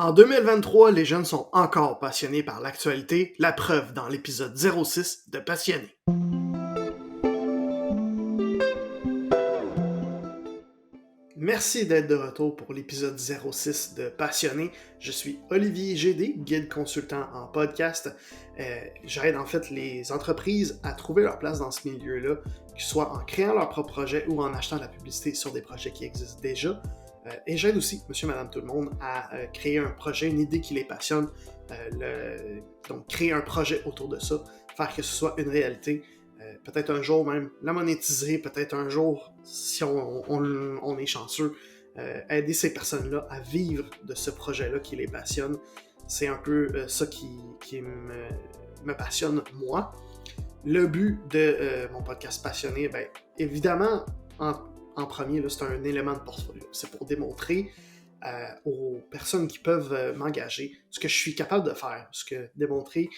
En 2023, les jeunes sont encore passionnés par l'actualité, la preuve dans l'épisode 06 de Passionnés. Merci d'être de retour pour l'épisode 06 de Passionnés. Je suis Olivier GD, guide consultant en podcast. J'aide en fait les entreprises à trouver leur place dans ce milieu-là, que ce soit en créant leur propre projet ou en achetant de la publicité sur des projets qui existent déjà. Et j'aide aussi monsieur, madame, tout le monde à créer un projet, une idée qui les passionne, donc créer un projet autour de ça, faire que ce soit une réalité. Peut-être un jour même la monétiser, peut-être un jour, si on est chanceux, aider ces personnes-là à vivre de ce projet-là qui les passionne. C'est un peu ça qui me passionne, moi. Le but de mon podcast passionné, ben, évidemment, en premier, là, c'est un élément de portfolio. C'est pour démontrer aux personnes qui peuvent m'engager ce que je suis capable de faire, démontrer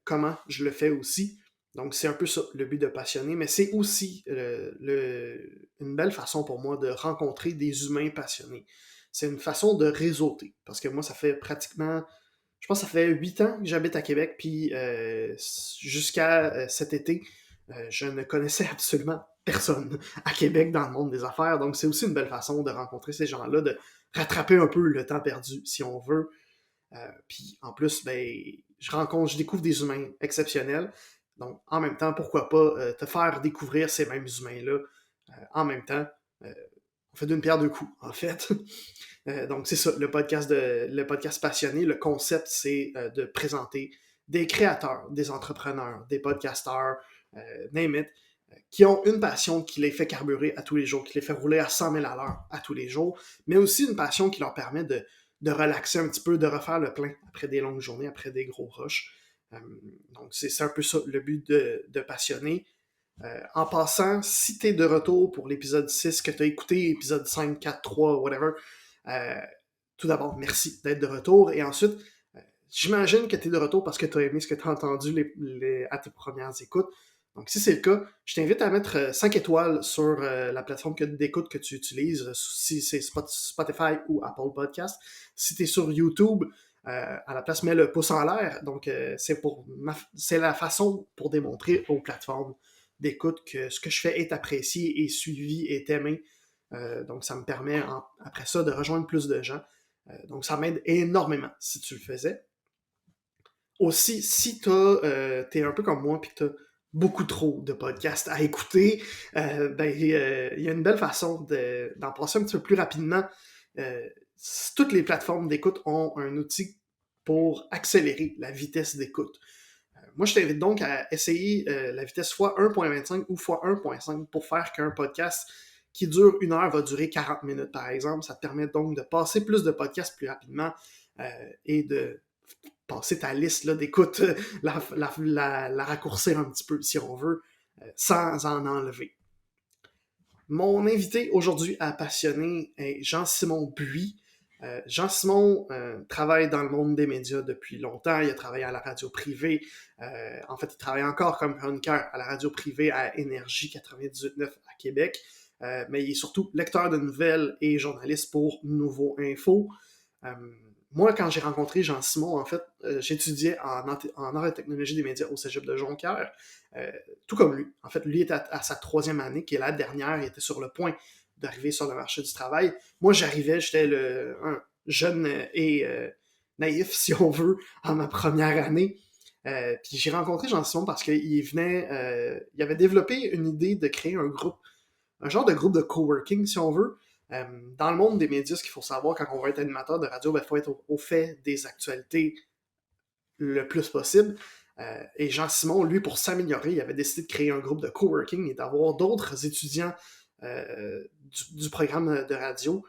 comment je le fais aussi. Donc, c'est un peu ça, le but de passionner, mais c'est aussi une belle façon pour moi de rencontrer des humains passionnés. C'est une façon de réseauter, parce que moi, ça fait pratiquement, je pense que ça fait 8 ans que j'habite à Québec, puis jusqu'à cet été, je ne connaissais absolument personne à Québec dans le monde des affaires, donc c'est aussi une belle façon de rencontrer ces gens-là, de rattraper un peu le temps perdu, si on veut. Puis en plus, ben, je découvre des humains exceptionnels. Donc, en même temps, pourquoi pas te faire découvrir ces mêmes humains-là en même temps. On fait d'une pierre deux coups, en fait. Donc, c'est ça, le podcast passionné. Le concept, c'est de présenter des créateurs, des entrepreneurs, des podcasteurs, name it, qui ont une passion qui les fait carburer à tous les jours, qui les fait rouler à 100 000 à l'heure à tous les jours, mais aussi une passion qui leur permet de relaxer un petit peu, de refaire le plein après des longues journées, après des gros rushs. Donc, c'est un peu ça, le but de passionner. En passant, si t'es de retour pour l'épisode 6, que t'as écouté, épisode 5, 4, 3, whatever, tout d'abord, merci d'être de retour. Et ensuite, j'imagine que t'es de retour parce que t'as aimé ce que t'as entendu à tes premières écoutes. Donc, si c'est le cas, je t'invite à mettre 5 étoiles sur la plateforme d'écoute que tu utilises, si c'est Spotify ou Apple Podcast. Si tu es sur YouTube, à la place, mets le pouce en l'air. Donc, c'est la façon pour démontrer aux plateformes d'écoute que ce que je fais est apprécié, est suivi, est aimé. Donc, ça me permet, après ça, de rejoindre plus de gens. Donc, ça m'aide énormément si tu le faisais. Aussi, si t'es un peu comme moi, puis que t'as beaucoup trop de podcasts à écouter, il y a une belle façon d'en passer un petit peu plus rapidement. Toutes les plateformes d'écoute ont un outil pour accélérer la vitesse d'écoute. Moi, je t'invite donc à essayer la vitesse x1.25 ou x1.5 pour faire qu'un podcast qui dure 1 heure va durer 40 minutes, par exemple. Ça te permet donc de passer plus de podcasts plus rapidement et de passer ta liste là, d'écoute, la raccourcir un petit peu, si on veut, sans en enlever. Mon invité aujourd'hui à Passionné est Jean-Simon Buis. Jean-Simon travaille dans le monde des médias depuis longtemps. Il a travaillé à la radio privée. En fait, il travaille encore comme chroniqueur à la radio privée à Énergie 98.9 à Québec. Mais il est surtout lecteur de nouvelles et journaliste pour Nouveau Info. Moi, quand j'ai rencontré Jean-Simon, en fait, j'étudiais en art et technologie des médias au cégep de Jonquière, tout comme lui. En fait, lui était à sa 3e année, qui est la dernière, il était sur le point d'arriver sur le marché du travail. Moi, j'étais un jeune et naïf, si on veut, en ma première année. Puis j'ai rencontré Jean-Simon parce qu'il il avait développé une idée de créer un genre de groupe de coworking, si on veut. Dans le monde des médias, ce qu'il faut savoir quand on va être animateur de radio, il faut être au fait des actualités le plus possible. Et Jean-Simon, lui, pour s'améliorer, il avait décidé de créer un groupe de coworking et d'avoir d'autres étudiants du programme de radio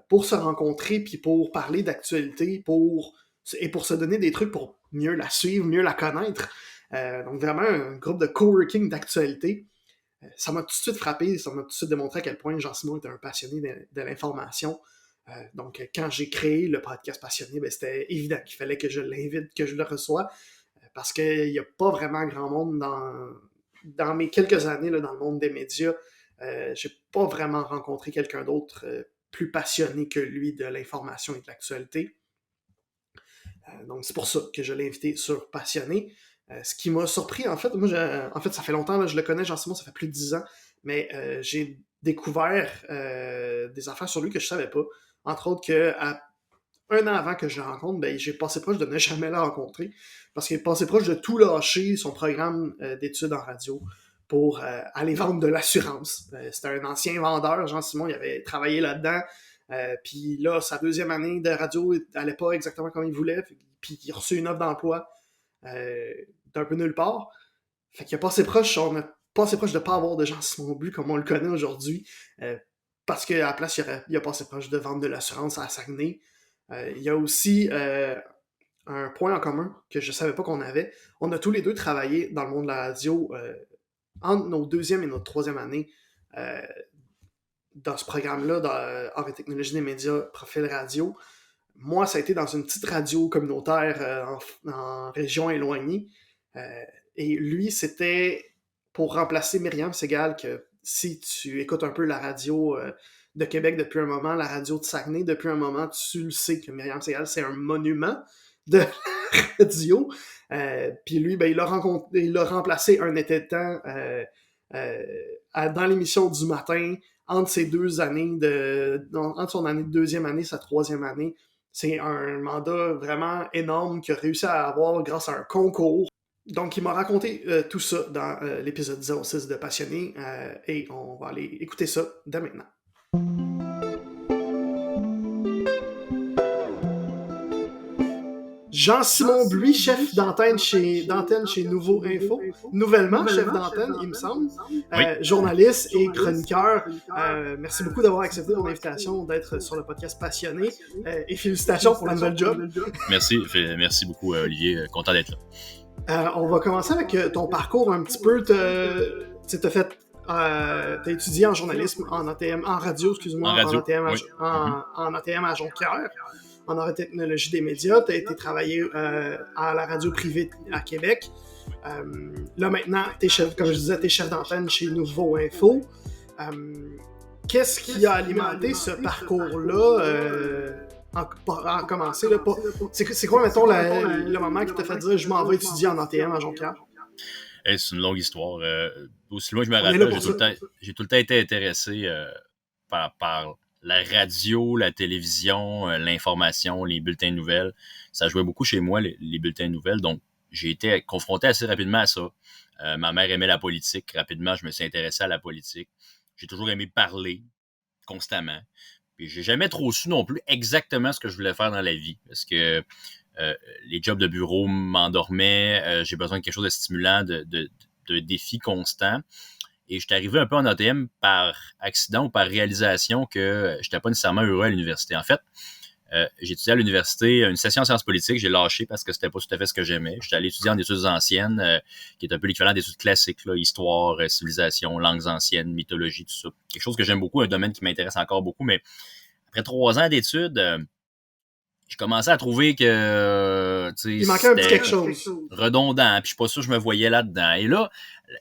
pour se rencontrer, puis pour parler d'actualité, et pour se donner des trucs pour mieux la suivre, mieux la connaître. Donc vraiment un groupe de coworking d'actualité. Ça m'a tout de suite frappé, ça m'a tout de suite démontré à quel point Jean-Simon était un passionné de l'information. Donc, quand j'ai créé le podcast Passionné, ben, c'était évident qu'il fallait que je l'invite, que je le reçoive, parce qu'il n'y a pas vraiment grand monde dans mes quelques années là, dans le monde des médias. J'ai pas vraiment rencontré quelqu'un d'autre plus passionné que lui de l'information et de l'actualité. Donc, c'est pour ça que je l'ai invité sur Passionné. Ce qui m'a surpris, en fait, ça fait longtemps, là, je le connais, Jean-Simon, ça fait plus de 10 ans, mais j'ai découvert des affaires sur lui que je savais pas. Entre autres, un an avant que je le rencontre, ben, j'ai passé proche de ne jamais le rencontrer, parce qu'il est passé proche de tout lâcher son programme d'études en radio pour aller vendre de l'assurance. C'était un ancien vendeur, Jean-Simon, il avait travaillé là-dedans, puis là, sa deuxième année de radio n'allait pas exactement comme il voulait, puis il a reçu une offre d'emploi d'un peu nulle part. Fait qu'il a passé proche, on a passé proche de pas avoir de Jean-Simon But comme on le connaît aujourd'hui, parce qu'à la place, il a passé proche de vendre de l'assurance à Saguenay. Il y a aussi un point en commun que je savais pas qu'on avait. On a tous les deux travaillé dans le monde de la radio entre nos deuxième et notre troisième année dans ce programme-là, dans Art et technologie des médias, profil radio. Moi, ça a été dans une petite radio communautaire en région éloignée. Et lui, c'était pour remplacer Myriam Segal, que si tu écoutes un peu la radio de Québec depuis un moment, la radio de Saguenay depuis un moment, tu le sais que Myriam Segal, c'est un monument de la radio. Puis lui, ben, il a remplacé un été de temps dans l'émission du matin, entre ses deux années, entre son année de deuxième année, sa troisième année. C'est un mandat vraiment énorme qu'il a réussi à avoir grâce à un concours. Donc, il m'a raconté tout ça dans l'épisode 06 de Passionné et on va aller écouter ça dès maintenant. Jean-Simon Buis, chef d'antenne chez Nouveau Info, nouvellement chef d'antenne, il me semble, journaliste et chroniqueur. Merci beaucoup d'avoir accepté mon invitation d'être sur le podcast Passionné et félicitations pour la nouvelle job. Merci beaucoup, Olivier. Content d'être là. On va commencer avec ton parcours un petit peu. T'as étudié en journalisme, en ATM, en radio, excuse-moi, en ATM, oui. en ATM à Jonquière, en art et technologie des médias. T'as été travaillé à la radio privée à Québec. Là maintenant, comme je disais, t'es chef d'antenne chez Nouveau Info. Qu'est-ce qui a alimenté ce parcours-là en commencer? Là, c'est quoi, mettons, le moment qui t'a fait dire « je m'en vais étudier en ATM à Jonquière » ? C'est une longue histoire. Aussi loin que je me rappelle, j'ai tout le temps été intéressé par la radio, la télévision, l'information, les bulletins de nouvelles. Ça jouait beaucoup chez moi, les bulletins de nouvelles. Donc, j'ai été confronté assez rapidement à ça. Ma mère aimait la politique. Rapidement, je me suis intéressé à la politique. J'ai toujours aimé parler constamment. Puis, j'ai jamais trop su non plus exactement ce que je voulais faire dans la vie. Parce que les jobs de bureau m'endormaient. J'ai besoin de quelque chose de stimulant, de défis constants. Et je suis arrivé un peu en ATM par accident ou par réalisation que je n'étais pas nécessairement heureux à l'université. En fait, j'ai étudié à l'université une session en sciences politiques. J'ai lâché parce que c'était pas tout à fait ce que j'aimais. J'étais allé étudier en études anciennes, qui est un peu l'équivalent d'études classiques, là, histoire, civilisation, langues anciennes, mythologie, tout ça. Quelque chose que j'aime beaucoup, un domaine qui m'intéresse encore beaucoup. Mais après 3 ans d'études, je commençais à trouver que il manquait un petit quelque chose redondant, puis je suis pas sûr que je me voyais là-dedans. Et là,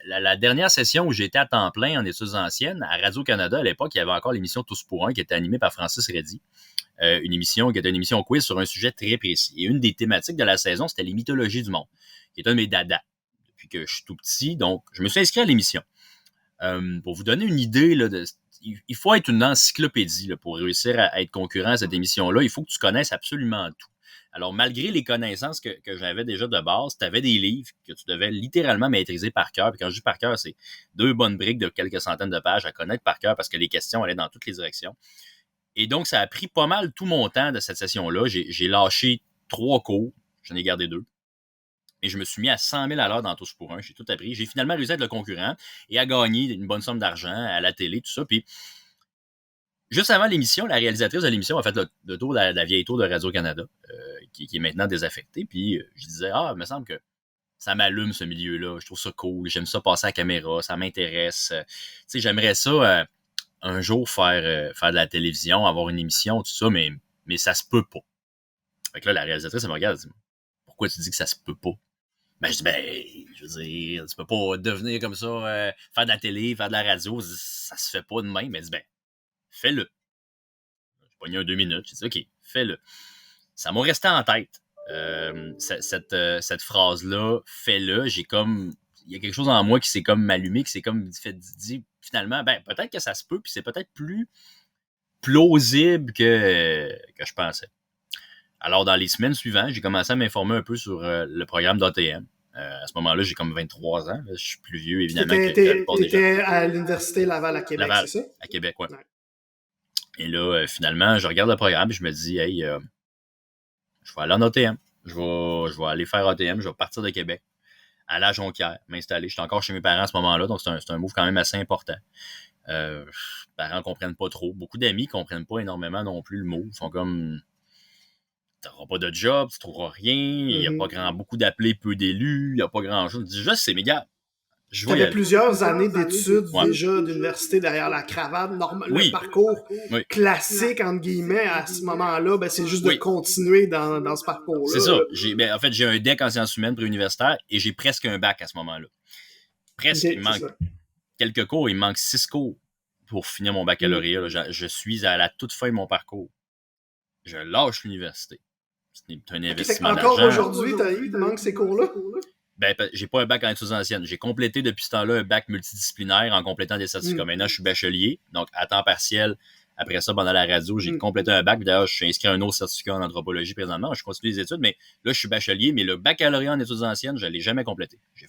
la dernière session où j'étais à temps plein en études anciennes, à Radio-Canada, à l'époque, il y avait encore l'émission Tous pour un qui était animée par Francis Reddy. Une émission qui était une émission quiz sur un sujet très précis. Et une des thématiques de la saison, c'était les mythologies du monde, qui est un de mes dadas depuis que je suis tout petit. Donc, je me suis inscrit à l'émission. Pour vous donner une idée, là, il faut être une encyclopédie là, pour réussir à être concurrent à cette émission-là. Il faut que tu connaisses absolument tout. Alors, malgré les connaissances que j'avais déjà de base, tu avais des livres que tu devais littéralement maîtriser par cœur. Puis quand je dis par cœur, c'est 2 bonnes briques de quelques centaines de pages à connaître par cœur parce que les questions allaient dans toutes les directions. Et donc, ça a pris pas mal tout mon temps de cette session-là. J'ai lâché 3 cours. J'en ai gardé 2. Et je me suis mis à 100 000 à l'heure dans Tous pour un. J'ai tout appris. J'ai finalement réussi à être le concurrent et à gagner une bonne somme d'argent à la télé, tout ça. Puis, juste avant l'émission, la réalisatrice de l'émission a fait le tour de la vieille tour de Radio-Canada, qui est maintenant désaffectée. Puis, je disais, il me semble que ça m'allume, ce milieu-là. Je trouve ça cool. J'aime ça passer à la caméra. Ça m'intéresse. J'aimerais ça un jour faire de la télévision, avoir une émission, tout ça, mais ça se peut pas. Fait que là, la réalisatrice, elle me regarde, elle dit, pourquoi tu dis que ça se peut pas? Ben, je dis, je veux dire, tu peux pas devenir comme ça, faire de la télé, faire de la radio, ça se fait pas de même. Elle dit, fais-le. J'ai pogné 2 minutes, j'ai dit, OK, fais-le. Ça m'a resté en tête. Cette phrase-là, fais-le, il y a quelque chose en moi qui s'est comme allumé, qui s'est comme dit, finalement, ben, peut-être que ça se peut, puis c'est peut-être plus plausible que je pensais. Alors, dans les semaines suivantes, j'ai commencé à m'informer un peu sur le programme d'ATM. À ce moment-là, j'ai comme 23 ans. Je suis plus vieux, évidemment, que la plupart des gens. T'étais à l'Université Laval à Québec, Laval, c'est ça? à Québec, ouais. Et là, finalement, je regarde le programme et je me dis, hey, je vais aller en ATM. Je vais aller faire ATM, je vais partir de Québec, aller à Jonquière, m'installer. J'étais encore chez mes parents à ce moment-là, donc c'est un move quand même assez important. Les parents comprennent pas trop. Beaucoup d'amis comprennent pas énormément non plus le move. Ils sont comme, t'auras pas de job, tu trouveras rien, il n'y a pas beaucoup d'appelés, peu d'élus, il n'y a pas grand-chose. Je dis juste, c'est mes gars. Tu avais plusieurs années d'études déjà d'université derrière la cravate. Le parcours classique, entre guillemets, à ce moment-là, ben, c'est juste de continuer dans ce parcours-là. C'est ça. En fait, j'ai un DEC en sciences humaines préuniversitaire et j'ai presque un bac à ce moment-là. Presque. Il me manque quelques cours, il me manque 6 cours pour finir mon baccalauréat. Je suis à la toute fin de mon parcours. Je lâche l'université. C'est un investissement d'argent. Encore aujourd'hui, il te manque ces cours-là? Ben, j'ai pas un bac en études anciennes. J'ai complété depuis ce temps-là un bac multidisciplinaire en complétant des certificats. Maintenant, je suis bachelier, donc à temps partiel. Après ça, pendant la radio, j'ai complété un bac. D'ailleurs, je suis inscrit à un autre certificat en anthropologie présentement. Je continue les études, mais là, je suis bachelier. Mais le baccalauréat en études anciennes, je ne l'ai jamais complété. J'ai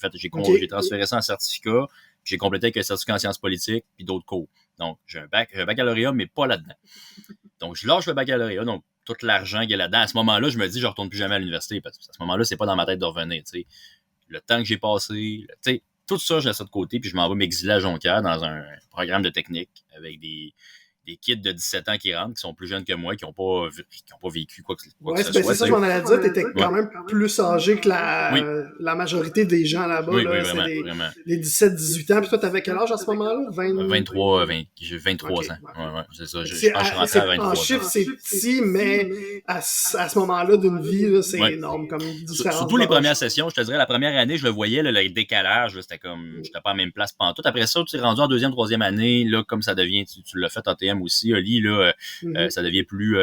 transféré ça en certificat, puis j'ai complété avec un certificat en sciences politiques, puis d'autres cours. Donc, j'ai un baccalauréat, mais pas là-dedans. Donc, je lâche le baccalauréat, donc tout l'argent qu'il y a là-dedans. À ce moment-là, je me dis, je ne retourne plus jamais à l'université, parce qu'à ce moment-là, c'est pas dans ma tête de revenir, tu sais. Le temps que j'ai passé, tout ça, je laisse ça de côté, puis je m'en vais m'exiler à Jonquière dans un programme de technique avec des kids de 17 ans qui rentrent, qui sont plus jeunes que moi, qui n'ont pas vécu quoi que ce soit. C'est ça, je m'en allais dire, tu étais quand même plus âgé que la majorité des gens là-bas. Oui, là, vraiment. Les 17-18 ans. Puis toi, t'avais quel âge à ce moment-là? 23 ans. Ouais, c'est ça. Je pense que je suis rentré à 23 ans. En chiffre, c'est petit, mais à ce moment-là d'une vie, là, c'est énorme comme différence. Surtout les premières sessions, je te dirais, la première année, je le voyais, là, le décalage, là, c'était comme, j'étais pas à la même place pantoute. Après ça, tu es rendu en deuxième, troisième année, là, comme ça devient, tu l'as fait ATM aussi, Oli, là, ça devient plus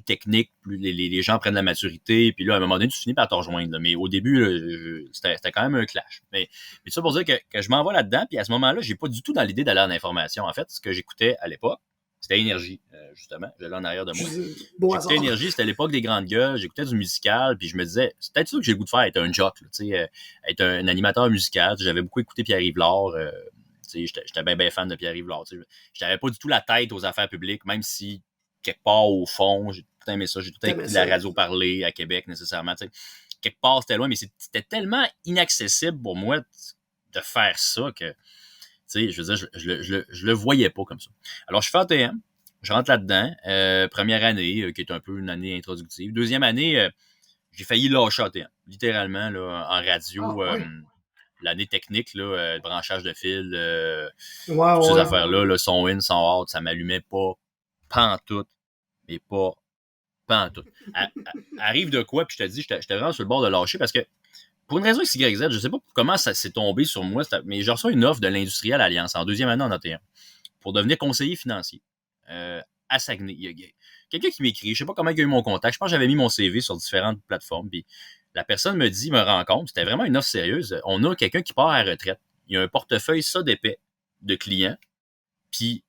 technique, plus les gens prennent la maturité, puis là, à un moment donné, tu finis par te rejoindre. Là. Mais au début, là, c'était quand même un clash. Mais ça pour dire que je m'en vais là-dedans, puis à ce moment-là, j'ai pas du tout dans l'idée d'aller en information. En fait, ce que j'écoutais à l'époque, c'était Énergie, justement. J'allais en arrière de moi. J'écoutais Énergie, c'était l'époque des grandes gueules, j'écoutais du musical, puis je me disais, c'est peut-être ça que j'ai le goût de faire, être un jock, être un animateur musical. J'avais beaucoup écouté Pierre-Yves Lard, j'étais bien fan de Pierre-Yves Lard. Je n'avais pas du tout la tête aux affaires publiques, même si, quelque part au fond, j'ai tout aimé ça. J'ai tout écouté la radio parler à Québec, nécessairement. T'sais. Quelque part, c'était loin, mais c'était tellement inaccessible pour moi de faire ça que, je veux dire, je le voyais pas comme ça. Alors, je fais ATM, je rentre là-dedans. Première année, qui est un peu une année introductive. Deuxième année, j'ai failli lâcher ATM, littéralement, là, en radio. L'année technique, là, branchage de fil, toutes ces affaires-là, là, son in, son out, ça m'allumait pas pantoute, mais pas pantoute. Arrive de quoi, puis je te dis, j'étais vraiment sur le bord de lâcher parce que, pour une raison XYZ, je sais pas comment ça s'est tombé sur moi, mais j'ai reçu une offre de l'Industrielle Alliance en deuxième année en AT1 pour devenir conseiller financier à Saguenay. Il y a quelqu'un qui m'écrit, je sais pas comment il a eu mon contact, je pense que j'avais mis mon CV sur différentes plateformes, puis la personne me rencontre, c'était vraiment une offre sérieuse. On a quelqu'un qui part à la retraite. Il y a un portefeuille ça d'épais de clients. Puis,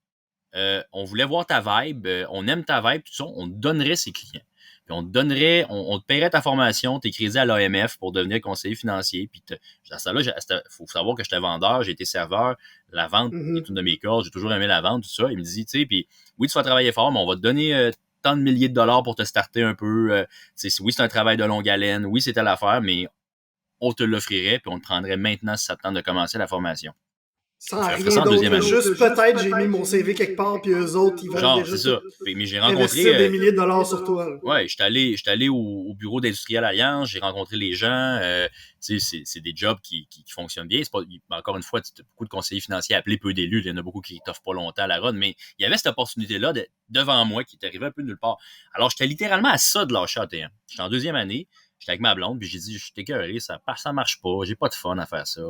on voulait voir ta vibe. On aime ta vibe, tout ça. On te donnerait ses clients. Puis, on te paierait ta formation, tes crédits à l'AMF pour devenir conseiller financier. Puis, dans ça là, il faut savoir que j'étais vendeur, j'ai été serveur. La vente est une de mes cordes. J'ai toujours aimé la vente, tout ça. Il me dit, tu sais, puis oui, tu vas travailler fort, mais on va te donner tant de milliers de dollars pour te starter un peu. Oui, c'est un travail de longue haleine. Oui, c'était l'affaire, mais on te l'offrirait puis on te prendrait maintenant si ça te tente de commencer la formation. Sans rien d'autre, juste peut-être j'ai mis mon CV quelque part puis eux autres, ils veulent déjà c'est ça. Mais j'ai rencontré investir des milliers de dollars sur toi. Ouais, j'étais allé au bureau d'Industrielle Alliance, j'ai rencontré les gens, c'est des jobs qui fonctionnent bien. C'est pas, encore une fois, beaucoup de conseillers financiers appelés, peu d'élus, il y en a beaucoup qui t'offrent pas longtemps à la run, mais il y avait cette opportunité-là devant moi qui est arrivée un peu de nulle part. Alors, j'étais littéralement à ça de lâcher ATM. J'étais en deuxième année, j'étais avec ma blonde, puis j'ai dit, je suis écœuré, ça marche pas, j'ai pas de fun à faire ça.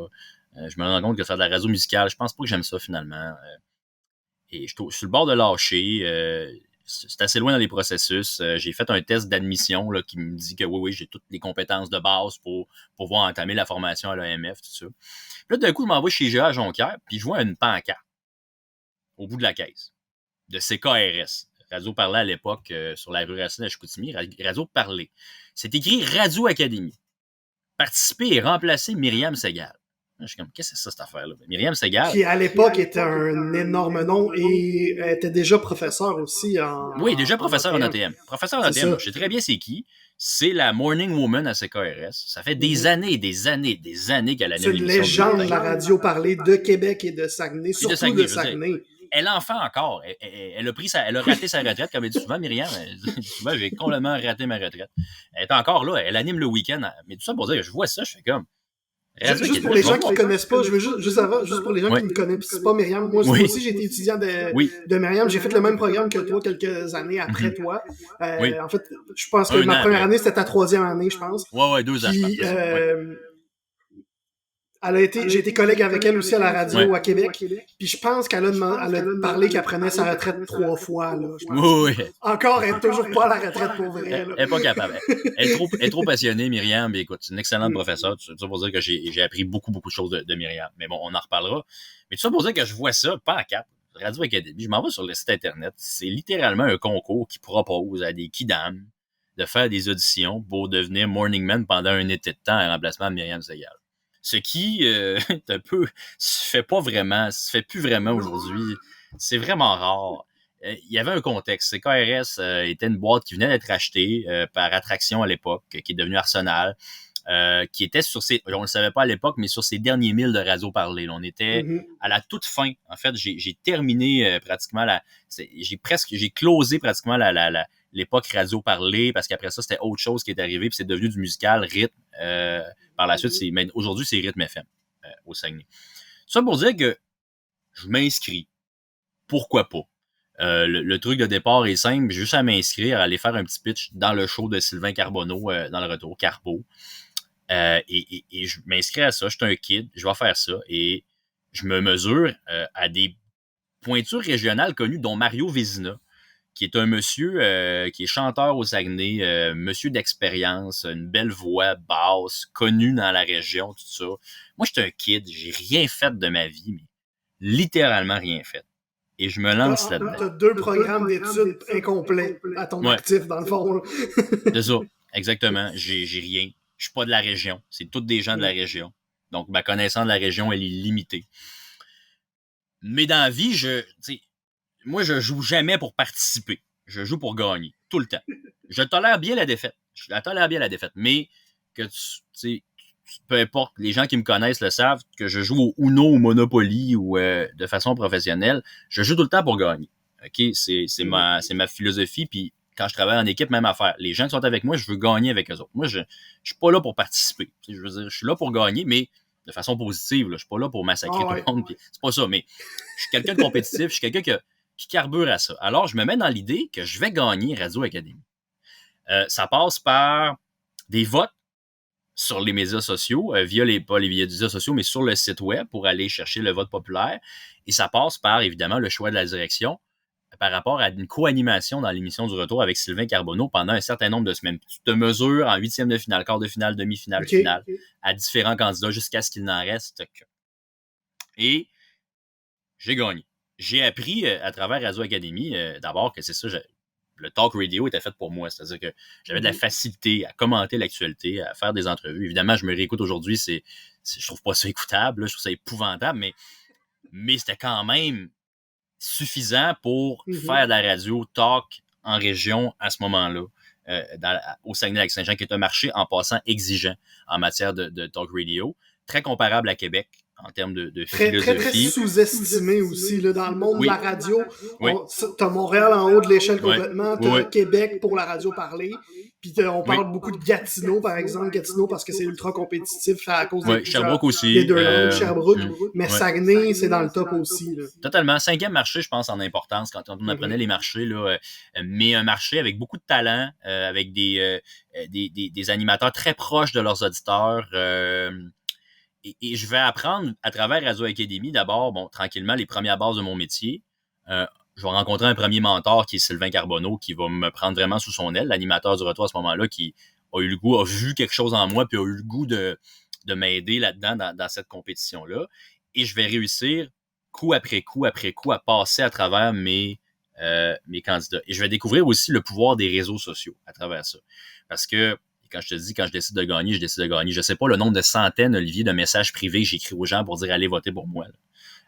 Je me rends compte que faire de la radio musicale, je pense pas que j'aime ça finalement. Et je suis sur le bord de lâcher. c'est assez loin dans les processus. J'ai fait un test d'admission là, qui me dit que oui, j'ai toutes les compétences de base pour pouvoir entamer la formation à l'AMF, tout ça. Puis là, d'un coup, je m'envoie chez IGA à Jonquière, puis je vois une pancarte au bout de la caisse de CKRS. Radio parlait à l'époque sur la rue Racine à Chicoutimi, Radio Parler. C'est écrit Radio Académie. Participer et remplacer Myriam Segal. Je suis comme, qu'est-ce que c'est ça, cette affaire-là? Myriam Segal. Qui, à l'époque, était un énorme nom et était déjà professeur aussi en. Oui, déjà professeur en ATM. Professeur en ATM, je sais très bien c'est qui. C'est la Morning Woman à CKRS. Ça fait des années et des années qu'elle anime l'émission. C'est une légende de la radio parlée de Québec et de Saguenay, surtout de Saguenay. Elle en fait encore. Elle a raté sa retraite, comme elle dit souvent, Myriam. Souvent, j'ai complètement raté ma retraite. Elle est encore là. Elle anime le week-end. Mais tout ça pour dire que je vois ça, je fais comme. Juste pour les gens qui ne connaissent pas, je veux juste pour les gens qui ne connaissent pas Myriam, moi aussi j'ai été étudiant de Myriam, j'ai fait le même programme que toi quelques années après toi. En fait, je pense que ma première année, c'était ta troisième année, je pense. Ouais, 2 ans. J'ai été collègue avec elle aussi à la radio à Québec. Puis je pense qu'elle a parlé qu'elle prenait sa retraite 3 fois. Là, oui. Encore, elle n'est toujours pas à la retraite pour vrai. Elle n'est pas capable. Elle est trop passionnée, Myriam. Mais écoute, c'est une excellente professeure. Tout ça pour dire que j'ai appris beaucoup de choses de Myriam. Mais bon, on en reparlera. Mais tout ça pour dire que je vois ça, pas à cap. Radio Académie, je m'en vais sur le site Internet. C'est littéralement un concours qui propose à des kidams de faire des auditions pour devenir Morning Man pendant un été de temps en remplacement de Myriam Segal. Ce qui est un peu se fait plus vraiment aujourd'hui. C'est vraiment rare. Il y avait un contexte. CKRS était une boîte qui venait d'être achetée par Attraction à l'époque, qui est devenue Arsenal, qui était on ne le savait pas à l'époque, mais sur ses derniers 1000 de radio parlé. On était à la toute fin. En fait, j'ai terminé pratiquement j'ai closé pratiquement l'époque radio parlé, parce qu'après ça, c'était autre chose qui est arrivé, puis c'est devenu du musical, rythme. Par la suite, aujourd'hui, c'est Rythme FM au Saguenay. Ça pour dire que je m'inscris. Pourquoi pas? Le truc de départ est simple, j'ai juste à m'inscrire, à aller faire un petit pitch dans le show de Sylvain Carbonneau dans le retour, Carbo. Et je m'inscris à ça, je suis un kid, je vais faire ça, et je me mesure à des pointures régionales connues, dont Mario Vézina, qui est un monsieur qui est chanteur au Saguenay, monsieur d'expérience, une belle voix basse, connu dans la région, tout ça. Moi, j'étais un kid, j'ai rien fait de ma vie, mais littéralement rien fait. Et je me lance là-dedans. T'as 2 programmes d'études incomplets à ton actif, dans le fond. C'est ça, exactement. J'ai rien. Je suis pas de la région. C'est tous des gens de la région. Donc, ma connaissance de la région, elle est limitée. Mais dans la vie, moi, je joue jamais pour participer. Je joue pour gagner, tout le temps. Je tolère bien la défaite. Mais que peu importe, les gens qui me connaissent le savent, que je joue au Uno, au Monopoly ou de façon professionnelle, je joue tout le temps pour gagner. OK? C'est ma philosophie, puis quand je travaille en équipe, même affaire. Les gens qui sont avec moi, je veux gagner avec eux autres. Moi, je suis pas là pour participer. Je veux dire, je suis là pour gagner, mais de façon positive. Là. Je suis pas là pour massacrer tout le monde. Puis, c'est pas ça, mais je suis quelqu'un de compétitif, je suis quelqu'un qui carbure à ça. Alors, je me mets dans l'idée que je vais gagner Radio Académie. Ça passe par des votes sur les médias sociaux, pas les médias sociaux, mais sur le site web pour aller chercher le vote populaire. Et ça passe par, évidemment, le choix de la direction par rapport à une co-animation dans l'émission du retour avec Sylvain Carbonneau pendant un certain nombre de semaines. Tu te mesures en 8e de finale, quart de finale, demi-finale, finale, à différents candidats jusqu'à ce qu'il n'en reste que. Et j'ai gagné. J'ai appris à travers Radio Académie, d'abord que c'est ça, le talk radio était fait pour moi. C'est-à-dire que j'avais de la facilité à commenter l'actualité, à faire des entrevues. Évidemment, je me réécoute aujourd'hui, je trouve pas ça écoutable, là, je trouve ça épouvantable, mais c'était quand même suffisant pour faire de la radio talk en région à ce moment-là, au Saguenay-Lac-Saint-Jean, qui est un marché en passant exigeant en matière de talk radio, très comparable à Québec en termes de philosophie. Très sous-estimé aussi, là, dans le monde de la radio. T'as Montréal en haut de l'échelle complètement, t'as Québec pour la radio parlée, puis on parle beaucoup de Gatineau, par exemple. Gatineau, parce que c'est ultra compétitif à cause Sherbrooke aussi. des 2 langues, Sherbrooke. Mais Saguenay, c'est dans le top aussi. Là. Totalement. 5e marché, je pense, en importance, quand on apprenait les marchés. Là, mais un marché avec beaucoup de talent, avec des animateurs très proches de leurs auditeurs. Et je vais apprendre à travers Radio Académie, d'abord, tranquillement, les premières bases de mon métier. je vais rencontrer un premier mentor qui est Sylvain Carbonneau, qui va me prendre vraiment sous son aile, l'animateur du retour à ce moment-là, qui a vu quelque chose en moi, puis a eu le goût de m'aider là-dedans, dans cette compétition-là. Et je vais réussir, coup après coup après coup, à passer à travers mes candidats. Et je vais découvrir aussi le pouvoir des réseaux sociaux à travers ça. Parce que, quand je te dis, quand je décide de gagner, je décide de gagner. Je sais pas le nombre de centaines, Olivier, de messages privés que j'écris aux gens pour dire « Allez voter pour moi ».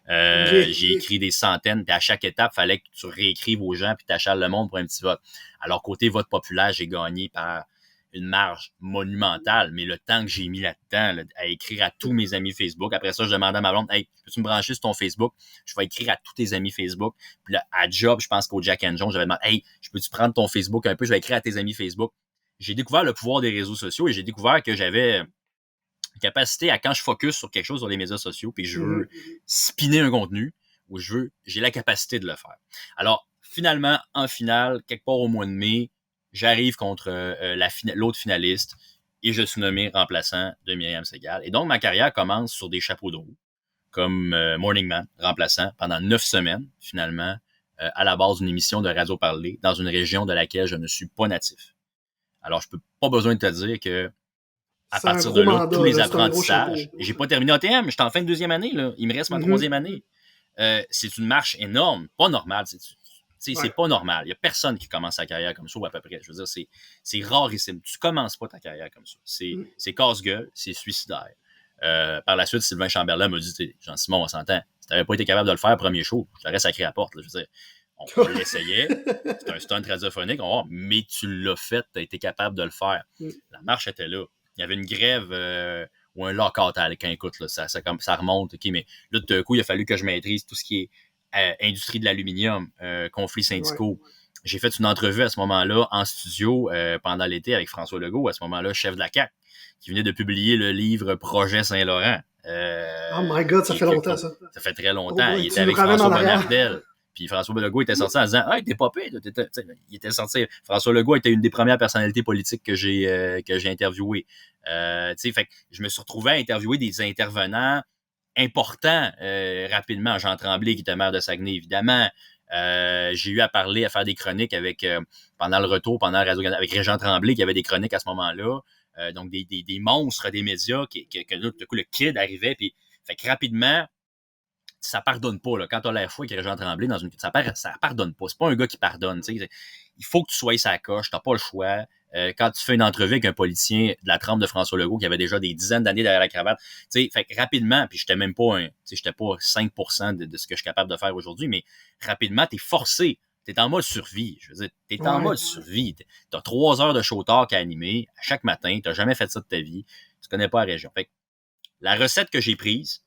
J'ai écrit des centaines, puis à chaque étape, il fallait que tu réécrives aux gens, puis tu achales le monde pour un petit vote. Alors, côté vote populaire, j'ai gagné par une marge monumentale, mais le temps que j'ai mis là-dedans, là, à écrire à tous mes amis Facebook, après ça, je demandais à ma blonde « Hey, peux-tu me brancher sur ton Facebook? » Je vais écrire à tous tes amis Facebook. Puis là, à job, je pense qu'au Jack and Jones, j'avais demandé « Hey, je peux-tu prendre ton Facebook un peu? Je vais écrire à tes amis Facebook. » J'ai découvert le pouvoir des réseaux sociaux et j'ai découvert que j'avais capacité à, quand je focus sur quelque chose sur les médias sociaux puis que je veux spinner un contenu, où j'ai la capacité de le faire. Alors, finalement, en finale, quelque part au mois de mai, j'arrive contre l'autre finaliste et je suis nommé remplaçant de Myriam Segal. Et donc, ma carrière commence sur des chapeaux de roue, comme Morning Man, remplaçant, pendant 9 semaines, finalement, à la base d'une émission de Radio Parler, dans une région de laquelle je ne suis pas natif. Alors, je peux pas besoin de te dire que à partir de là, tous les apprentissages. J'ai pas terminé ATM, j'étais en fin de 2e année, là. Il me reste ma 3e année. C'est une marche énorme, pas normale. C'est pas normal. Il y a personne qui commence sa carrière comme ça, ou à peu près. Je veux dire, c'est rarissime. Tu commences pas ta carrière comme ça. C'est casse-gueule, c'est suicidaire. Par la suite, Sylvain Chamberlain m'a dit, Jean-Simon, on s'entend, si t'avais pas été capable de le faire, premier show, je t'aurais sacré à la porte. Là. Je veux dire, on l'essayait, c'est un stunt radiophonique, mais tu l'as fait, t'as été capable de le faire. La marche était là. Il y avait une grève ou un lockout à quand écoute, là, ça remonte, okay, mais là, tout d'un coup, il a fallu que je maîtrise tout ce qui est industrie de l'aluminium, conflits syndicaux. Ouais. J'ai fait une entrevue à ce moment-là en studio pendant l'été avec François Legault, à ce moment-là, chef de la CAQ, qui venait de publier le livre Projet Saint-Laurent. Oh my God, ça fait longtemps, ça. Ça fait très longtemps. Il était avec François Bonnardel. Puis François Legault était sorti en disant « Ah, t'es pas pire. » Il était sorti. François Legault était une des premières personnalités politiques que j'ai interviewées. Fait que je me suis retrouvé à interviewer des intervenants importants rapidement. Jean Tremblay, qui était maire de Saguenay, évidemment. J'ai eu à parler, à faire des chroniques avec pendant le retour, pendant Radio-Canada, avec Régent Tremblay, qui avait des chroniques à ce moment-là. Donc, des monstres des médias que là, tout d'un coup, le kid arrivait. Puis, fait que rapidement, ça pardonne pas. Là. Quand tu as l'air fou avec Régent Tremblay, ça pardonne pas. C'est pas un gars qui pardonne. T'sais. Il faut que tu sois sa coche. T'as pas le choix. Quand tu fais une entrevue avec un politicien de la trempe de François Legault qui avait déjà des dizaines d'années derrière la cravate, fait que rapidement, puis j'étais même pas j'étais pas 5% de ce que je suis capable de faire aujourd'hui, mais rapidement, t'es forcé. T'es en mode survie. Je veux dire, t'es en mode survie. T'as 3 heures de show talk à animer à chaque matin. T'as jamais fait ça de ta vie. Tu connais pas la région. Fait que la recette que j'ai prise,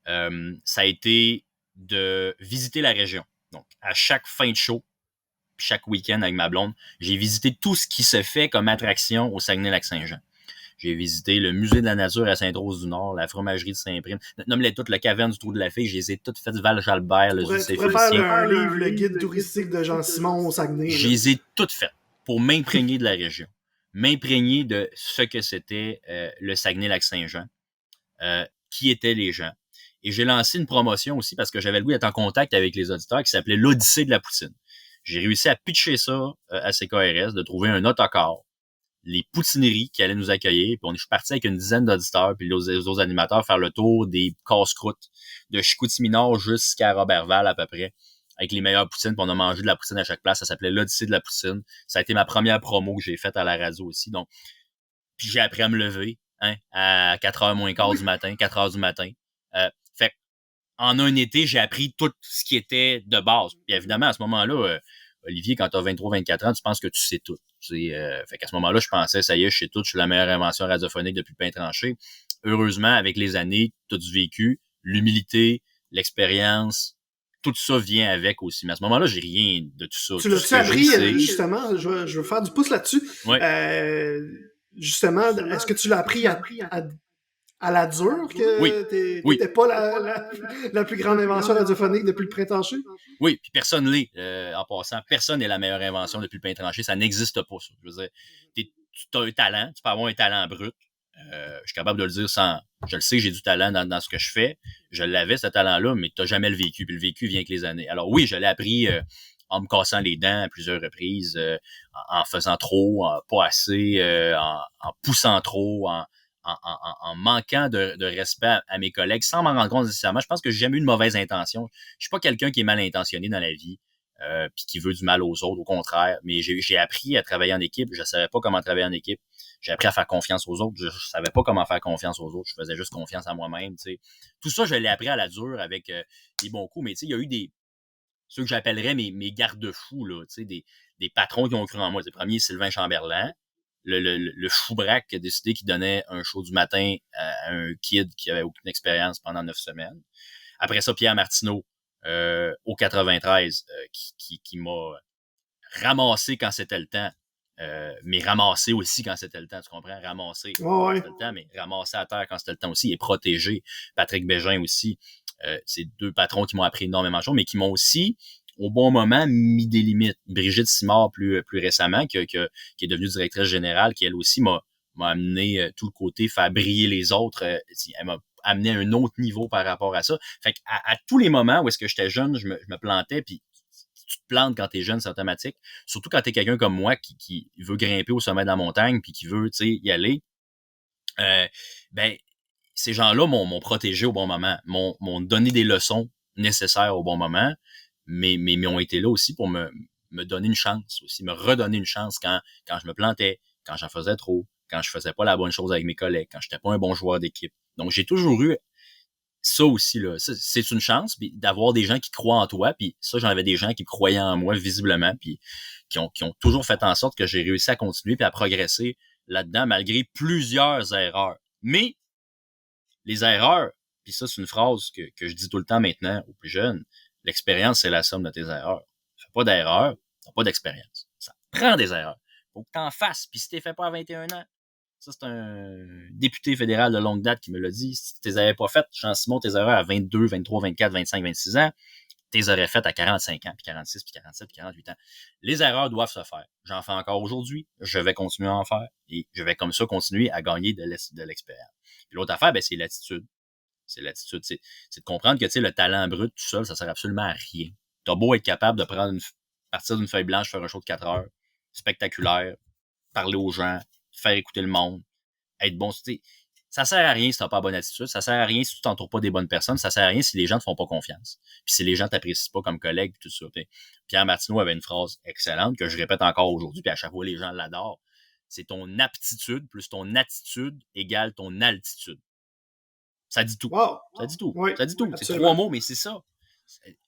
ça a été de visiter la région. Donc, à chaque fin de show, chaque week-end avec ma blonde, j'ai visité tout ce qui se fait comme attraction au Saguenay-Lac-Saint-Jean. J'ai visité le musée de la nature à Sainte-Rose-du-Nord, la fromagerie de Saint-Prime, nomme-les toutes, le caverne du Trou de la Fille, je les ai toutes faites, Val-Jalbert, le Tu pourrais faire un livre, le guide touristique de Jean-Simon au Saguenay. Je les ai toutes faites pour m'imprégner de la région, m'imprégner de ce que c'était le Saguenay-Lac-Saint-Jean, qui étaient les gens. Et j'ai lancé une promotion aussi parce que j'avais le goût d'être en contact avec les auditeurs qui s'appelait l'Odyssée de la poutine. J'ai réussi à pitcher ça à CKRS, de trouver un autocar, les poutineries qui allaient nous accueillir, puis je suis parti avec une dizaine d'auditeurs, puis les autres animateurs faire le tour des casse-croûtes de Chicoutimi-Nord jusqu'à Robertval à peu près, avec les meilleures poutines, puis on a mangé de la poutine à chaque place. Ça s'appelait l'Odyssée de la poutine. Ça a été ma première promo que j'ai faite à la radio aussi. Donc, puis j'ai appris à me lever à 4h moins quart du matin, 4h du matin. Fait en un été, j'ai appris tout ce qui était de base. Puis évidemment, à ce moment-là, Olivier, quand tu as 23-24 ans, tu penses que tu sais tout. Fait qu'à ce moment-là, je pensais, ça y est, je sais tout, je suis la meilleure invention radiophonique depuis le pain tranché. Heureusement, avec les années, tout du vécu, l'humilité, l'expérience, tout ça vient avec aussi. Mais à ce moment-là, j'ai rien de tout ça. Tu l'as-tu appris, justement, je veux faire du pouce là-dessus. Oui. Justement, est-ce que tu l'as appris à la dure que t'étais pas la plus grande invention radiophonique depuis le pain tranché? Oui, puis personne l'est, en passant. Personne n'est la meilleure invention depuis le pain tranché. Ça n'existe pas, ça. Je veux dire, tu as un talent, tu peux avoir un talent brut. Je suis capable de le dire sans... Je le sais, j'ai du talent dans ce que je fais. Je l'avais, ce talent-là, mais tu n'as jamais le vécu. Puis le vécu vient avec les années. Alors oui, je l'ai appris en me cassant les dents à plusieurs reprises, en faisant trop, pas assez, en poussant trop, en manquant de respect à mes collègues, sans m'en rendre compte nécessairement. Je pense que j'ai jamais eu de mauvaise intention. Je suis pas quelqu'un qui est mal intentionné dans la vie, puis qui veut du mal aux autres, au contraire. Mais j'ai appris à travailler en équipe. Je savais pas comment travailler en équipe. J'ai appris à faire confiance aux autres. Je savais pas comment faire confiance aux autres. Je faisais juste confiance à moi-même. Tu sais. Tout ça, je l'ai appris à la dure avec des bons coups. Mais tu sais, il y a eu ceux que j'appellerais mes garde-fous, là, tu sais, des patrons qui ont cru en moi. Le premier, Sylvain Chamberlain, le fou-braque qui a décidé qu'il donnait un show du matin à un kid qui avait aucune expérience pendant 9 semaines. Après ça, Pierre Martineau, au 93, qui m'a ramassé quand c'était le temps. Mais ramasser aussi quand c'était le temps, tu comprends? Ramasser quand c'était le temps, mais ramasser à terre quand c'était le temps aussi et protéger. Patrick Bégin aussi. C'est deux patrons qui m'ont appris énormément de choses, mais qui m'ont aussi, au bon moment, mis des limites. Brigitte Simard, plus récemment, qui est devenue directrice générale, qui elle aussi m'a amené tout le côté faire briller les autres. Elle m'a amené à un autre niveau par rapport à ça. Fait qu'à tous les moments où est-ce que j'étais jeune, je me plantais, puis tu te plantes quand t'es jeune, c'est automatique. Surtout quand t'es quelqu'un comme moi qui veut grimper au sommet de la montagne puis qui veut, tu sais, y aller. Ben, ces gens-là m'ont protégé au bon moment, m'ont donné des leçons nécessaires au bon moment, mais ont été là aussi pour me donner une chance aussi, me redonner une chance quand je me plantais, quand j'en faisais trop, quand je faisais pas la bonne chose avec mes collègues, quand j'étais pas un bon joueur d'équipe. Donc, j'ai toujours eu ça aussi, là. C'est une chance d'avoir des gens qui croient en toi, puis ça, j'en avais des gens qui croyaient en moi visiblement, puis qui ont toujours fait en sorte que j'ai réussi à continuer puis à progresser là-dedans malgré plusieurs erreurs. Mais les erreurs, puis ça, c'est une phrase que je dis tout le temps maintenant aux plus jeunes, l'expérience, c'est la somme de tes erreurs. Fais pas d'erreurs, t'as pas d'expérience. Ça prend des erreurs. Faut que t'en fasses, puis si t'es fait pas à 21 ans, ça, c'est un député fédéral de longue date qui me l'a dit. Si tu les avais pas faites, Jean-Simon, tes erreurs à 22, 23, 24, 25, 26 ans, tu les aurais faites à 45 ans, puis 46, puis 47, puis 48 ans. Les erreurs doivent se faire. J'en fais encore aujourd'hui. Je vais continuer à en faire. Et je vais comme ça continuer à gagner de l'expérience. Puis l'autre affaire, ben, c'est l'attitude. C'est l'attitude. C'est de comprendre que, tu sais, le talent brut tout seul, ça sert absolument à rien. T'as beau être capable de partir d'une feuille blanche, faire un show de 4 heures, spectaculaire, parler aux gens, faire écouter le monde, être bon. Ça sert à rien si t'as pas la bonne attitude, ça sert à rien si tu t'entoures pas des bonnes personnes, ça sert à rien si les gens te font pas confiance. Puis si les gens t'apprécient pas comme collègue, tout ça. Pierre Martineau avait une phrase excellente que je répète encore aujourd'hui, puis à chaque fois les gens l'adorent. C'est ton aptitude plus ton attitude égale ton altitude. Ça dit tout. Wow. Ça dit tout. Oui, ça dit tout. Oui, c'est 3 mots, mais c'est ça.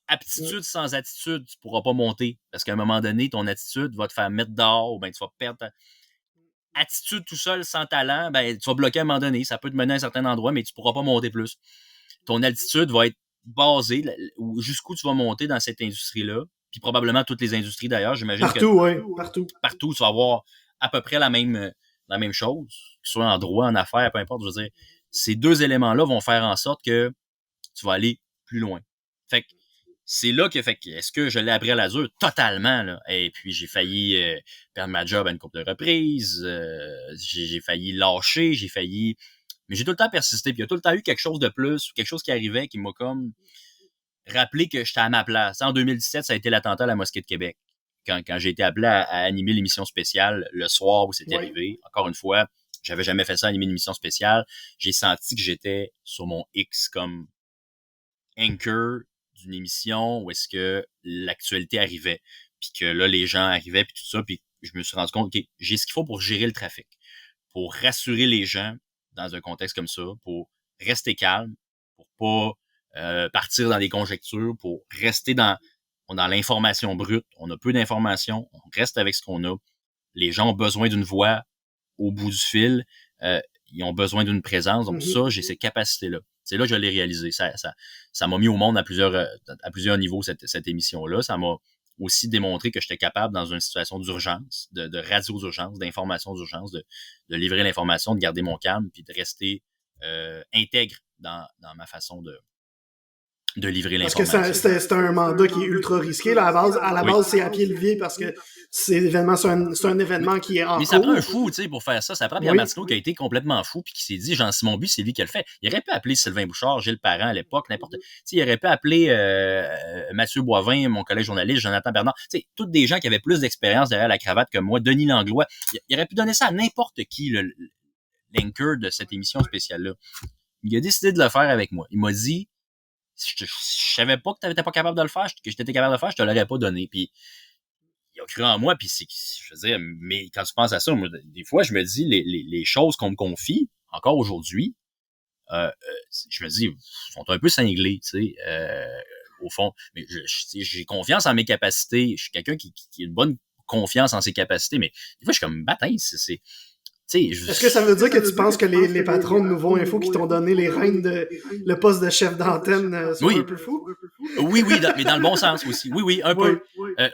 Aptitude sans attitude, tu pourras pas monter. Parce qu'à un moment donné, ton attitude va te faire mettre dehors ou ben tu vas perdre ta attitude tout seul, sans talent, ben tu vas bloquer à un moment donné. Ça peut te mener à un certain endroit, mais tu pourras pas monter plus. Ton altitude va être basée jusqu'où tu vas monter dans cette industrie-là. Puis probablement toutes les industries d'ailleurs. J'imagine partout, oui, partout. Partout, tu vas avoir à peu près la même chose, que ce soit en droit, en affaires, peu importe. Je veux dire, ces deux éléments-là vont faire en sorte que tu vas aller plus loin. Fait que c'est là que est-ce que je l'ai appris à la dure? Totalement, là. Et puis j'ai failli perdre ma job à une couple de reprises, j'ai failli lâcher, mais j'ai tout le temps persisté, puis il y a tout le temps eu quelque chose de plus, quelque chose qui arrivait qui m'a comme rappelé que j'étais à ma place. En 2017, ça a été l'attentat à la Mosquée de Québec. Quand j'ai été appelé à animer l'émission spéciale le soir où c'était arrivé. Encore une fois, j'avais jamais fait ça, animer une émission spéciale. J'ai senti que j'étais sur mon X comme anchor d'une émission où est-ce que l'actualité arrivait, puis que là, les gens arrivaient, puis tout ça, puis je me suis rendu compte, OK, j'ai ce qu'il faut pour gérer le trafic, pour rassurer les gens dans un contexte comme ça, pour rester calme, pour pas partir dans des conjectures, pour rester dans l'information brute. On a peu d'informations, on reste avec ce qu'on a. Les gens ont besoin d'une voix au bout du fil, ils ont besoin d'une présence, donc ça, j'ai ces capacités-là. C'est là que je l'ai réalisé. Ça m'a mis au monde à plusieurs niveaux, cette émission-là. Ça m'a aussi démontré que j'étais capable, dans une situation d'urgence, de radio d'urgence, d'information d'urgence, de livrer l'information, de garder mon calme, puis de rester intègre dans ma façon de livrer Parce que l'information. c'est un mandat qui est ultra risqué. Là, à la base, c'est à pied levé parce que c'est un événement qui est en mais cours. ça prend un fou, tu sais, pour faire ça. Ça prend Pierre Oui. Martineau qui a été complètement fou puis qui s'est dit, Jean-Simon But, c'est lui qui le fait. Il aurait pu appeler Sylvain Bouchard, Gilles Parent à l'époque, n'importe. Tu sais, il aurait pu appeler Mathieu Boivin, mon collègue journaliste, Jonathan Bernard. Tu sais, tous des gens qui avaient plus d'expérience derrière la cravate que moi, Denis Langlois. Il aurait pu donner ça à n'importe qui, le l'anchor de cette émission spéciale-là. Il a décidé de le faire avec moi. Il m'a dit, je savais pas que tu n'étais pas capable de le faire, que j'étais capable de le faire, je te l'aurais pas donné. Puis il a cru en moi, puis je veux dire, mais quand tu penses à ça, moi, des fois, je me dis, les choses qu'on me confie, encore aujourd'hui, je me dis, sont un peu cinglées, tu sais, au fond. Mais j'ai confiance en mes capacités. Je suis quelqu'un qui a une bonne confiance en ses capacités, mais des fois, je suis comme, c'est est-ce que ça veut dire que tu penses que les patrons de Nouveau Info qui t'ont donné les rênes le poste de chef d'antenne sont un peu fous? Oui, mais dans le bon sens aussi. Oui, un peu.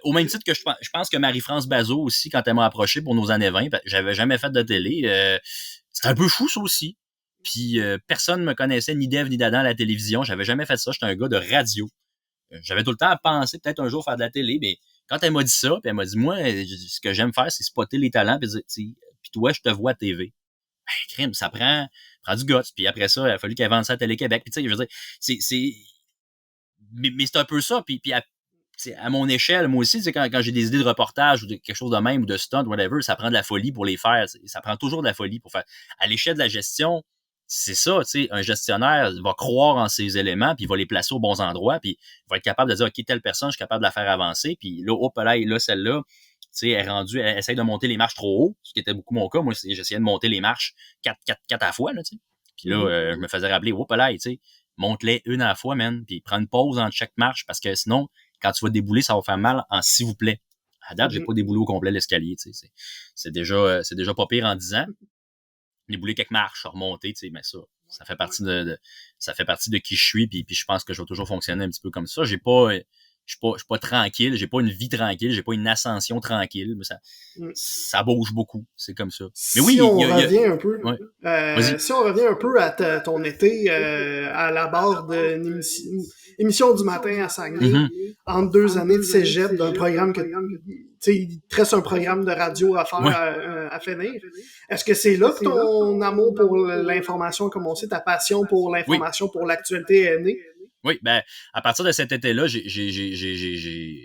Au même titre que je pense que Marie-France Bazot aussi, quand elle m'a approché pour nos années 20, j'avais jamais fait de télé. C'était un peu fou, ça aussi. Puis personne me connaissait ni d'Ève ni d'Adam à la télévision. J'avais jamais fait ça. J'étais un gars de radio. J'avais tout le temps à penser peut-être un jour faire de la télé, mais quand elle m'a dit ça, puis elle m'a dit, moi, ce que j'aime faire, c'est spotter les talents, puis dire, puis toi, je te vois à TV. Ben, crime, ça prend du guts. Puis après ça, il a fallu qu'elle vende ça à Télé-Québec. Puis tu sais, je veux dire, mais c'est un peu ça. Puis à mon échelle, moi aussi, quand j'ai des idées de reportage ou de quelque chose de même ou de stunt, whatever, ça prend de la folie pour les faire. Ça prend toujours de la folie pour faire. À l'échelle de la gestion, c'est ça, tu sais, un gestionnaire va croire en ses éléments, puis il va les placer aux bons endroits, puis il va être capable de dire, OK, telle personne, je suis capable de la faire avancer, puis là, hop là, celle-là, tu sais, elle essaie de monter les marches trop haut, ce qui était beaucoup mon cas. Moi, j'essayais de monter les marches 4 à la fois, là, tu sais. Puis là, je me faisais rappeler, hop là, tu sais, monte-les une à la fois, man, puis prends une pause entre chaque marche, parce que sinon, quand tu vas débouler, ça va faire mal en s'il vous plaît. À date, j'ai pas déboulé au complet l'escalier, tu sais. C'est déjà pas pire en 10 ans. Débouler quelques marches, remonter, tu sais, mais ça fait partie ça fait partie de qui je suis, puis je pense que je vais toujours fonctionner un petit peu comme ça. Je suis pas tranquille, j'ai pas une vie tranquille, j'ai pas une ascension tranquille, mais ça bouge beaucoup, c'est comme ça. Mais oui, si on revient un peu, si on revient un peu à ton été à la barre d'une émission du matin à Saguenay, entre 2 années de cégep d'un programme que il te reste un programme de radio à faire à finir. Est-ce que c'est là que ton amour pour l'information a commencé, ta passion pour l'information, pour l'actualité est née? Oui, ben, à partir de cet été-là,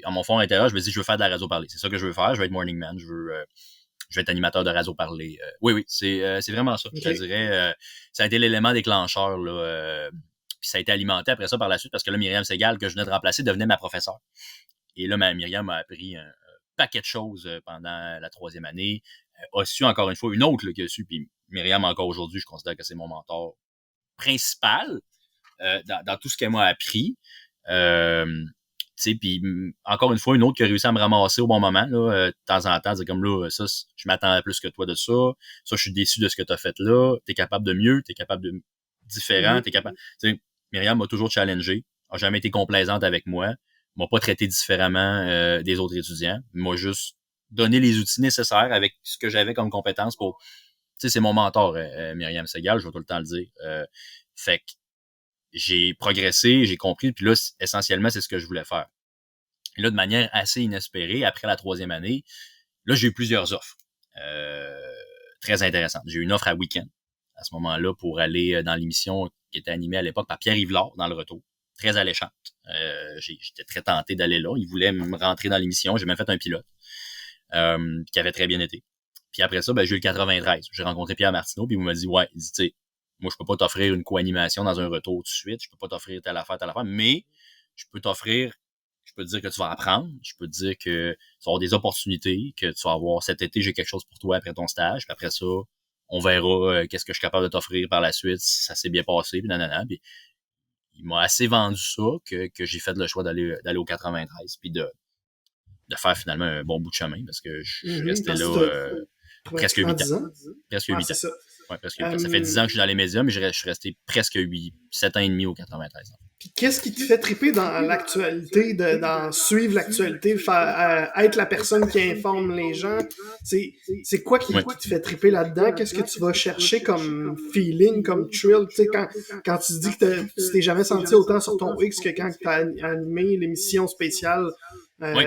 en mon fond intérieur, je me dis, je veux faire de la radio parler. C'est ça que je veux faire. Je veux être morning man. Je vais être animateur de radio parler. Oui, c'est vraiment ça. Okay. Je te dirais, ça a été l'élément déclencheur, là. Puis ça a été alimenté après ça par la suite parce que là, Myriam Segal, que je venais de remplacer, devenait ma professeure. Et là, Myriam m'a appris un paquet de choses pendant la 3e année. A su encore une fois une autre là, qui a su. Puis Myriam, encore aujourd'hui, je considère que c'est mon mentor principal. Dans tout ce qu'elle m'a appris. Puis encore une fois, une autre qui a réussi à me ramasser au bon moment, là, de temps en temps, dire comme là, ça, je m'attendais plus que toi de ça, je suis déçu de ce que tu as fait là, t'es capable de mieux, t'es capable de différent, t'es capable. T'sais, Myriam m'a toujours challengé, a jamais été complaisante avec moi, m'a pas traité différemment des autres étudiants, m'a juste donné les outils nécessaires avec ce que j'avais comme compétence pour. C'est mon mentor, Myriam Segal, je vais tout le temps le dire. Fait que j'ai progressé, j'ai compris, puis là, essentiellement, c'est ce que je voulais faire. Et là, de manière assez inespérée, après la 3e année, là, j'ai eu plusieurs offres très intéressantes. J'ai eu une offre à Week-end, à ce moment-là, pour aller dans l'émission qui était animée à l'époque par Pierre Yvelard, dans le retour. Très alléchante. J'étais très tenté d'aller là. Il voulait me rentrer dans l'émission. J'ai même fait un pilote qui avait très bien été. Puis après ça, j'ai eu le 93. J'ai rencontré Pierre Martineau, puis il m'a dit, ouais, il dit, tu sais, moi, je peux pas t'offrir une co-animation dans un retour tout de suite. Je peux pas t'offrir telle affaire, mais je peux te dire que tu vas apprendre. Je peux te dire que tu vas avoir des opportunités, que tu vas avoir cet été, j'ai quelque chose pour toi après ton stage. Puis après ça, on verra qu'est-ce que je suis capable de t'offrir par la suite, si ça s'est bien passé, puis nanana. Puis il m'a assez vendu ça que j'ai fait le choix d'aller au 93, puis de faire finalement un bon bout de chemin, parce que je suis resté là presque 8 ans. Presque 8 ans. Ouais, presque 8 ans. Ça fait 10 ans que je suis dans les médias, mais je suis resté presque 7 ans et demi au 93 ans. Puis qu'est-ce qui te fait triper dans l'actualité, dans suivre l'actualité, être la personne qui informe les gens? C'est quoi Ouais. qui te fait triper là-dedans? Qu'est-ce que tu vas chercher comme feeling, comme thrill? Tu sais, quand tu dis que tu t'es jamais senti autant sur ton X que quand tu as animé l'émission spéciale Oui.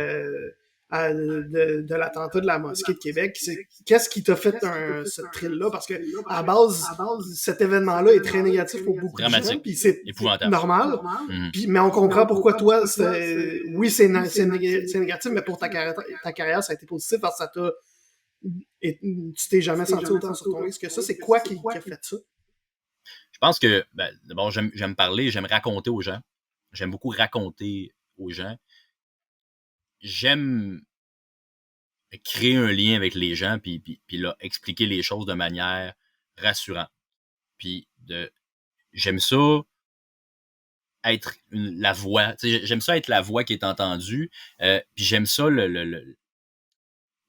de l'attentat de la mosquée de Québec. Qu'est-ce qui t'a fait ce thrill-là? Parce que, à base, cet événement-là est très négatif pour beaucoup de gens, puis c'est normal. Mm-hmm. Puis, mais on comprend pourquoi toi, oui, c'est négatif, mais pour ta carrière, ça a été positif parce que ça t'a. Et tu t'es jamais senti autant sur ton risque que ça. C'est quoi qui a fait ça? Je pense que, d'abord, j'aime parler, j'aime raconter aux gens. J'aime beaucoup raconter aux gens. J'aime créer un lien avec les gens, puis là, expliquer les choses de manière rassurante. Puis j'aime ça être la voix. J'aime ça être la voix qui est entendue. Puis j'aime ça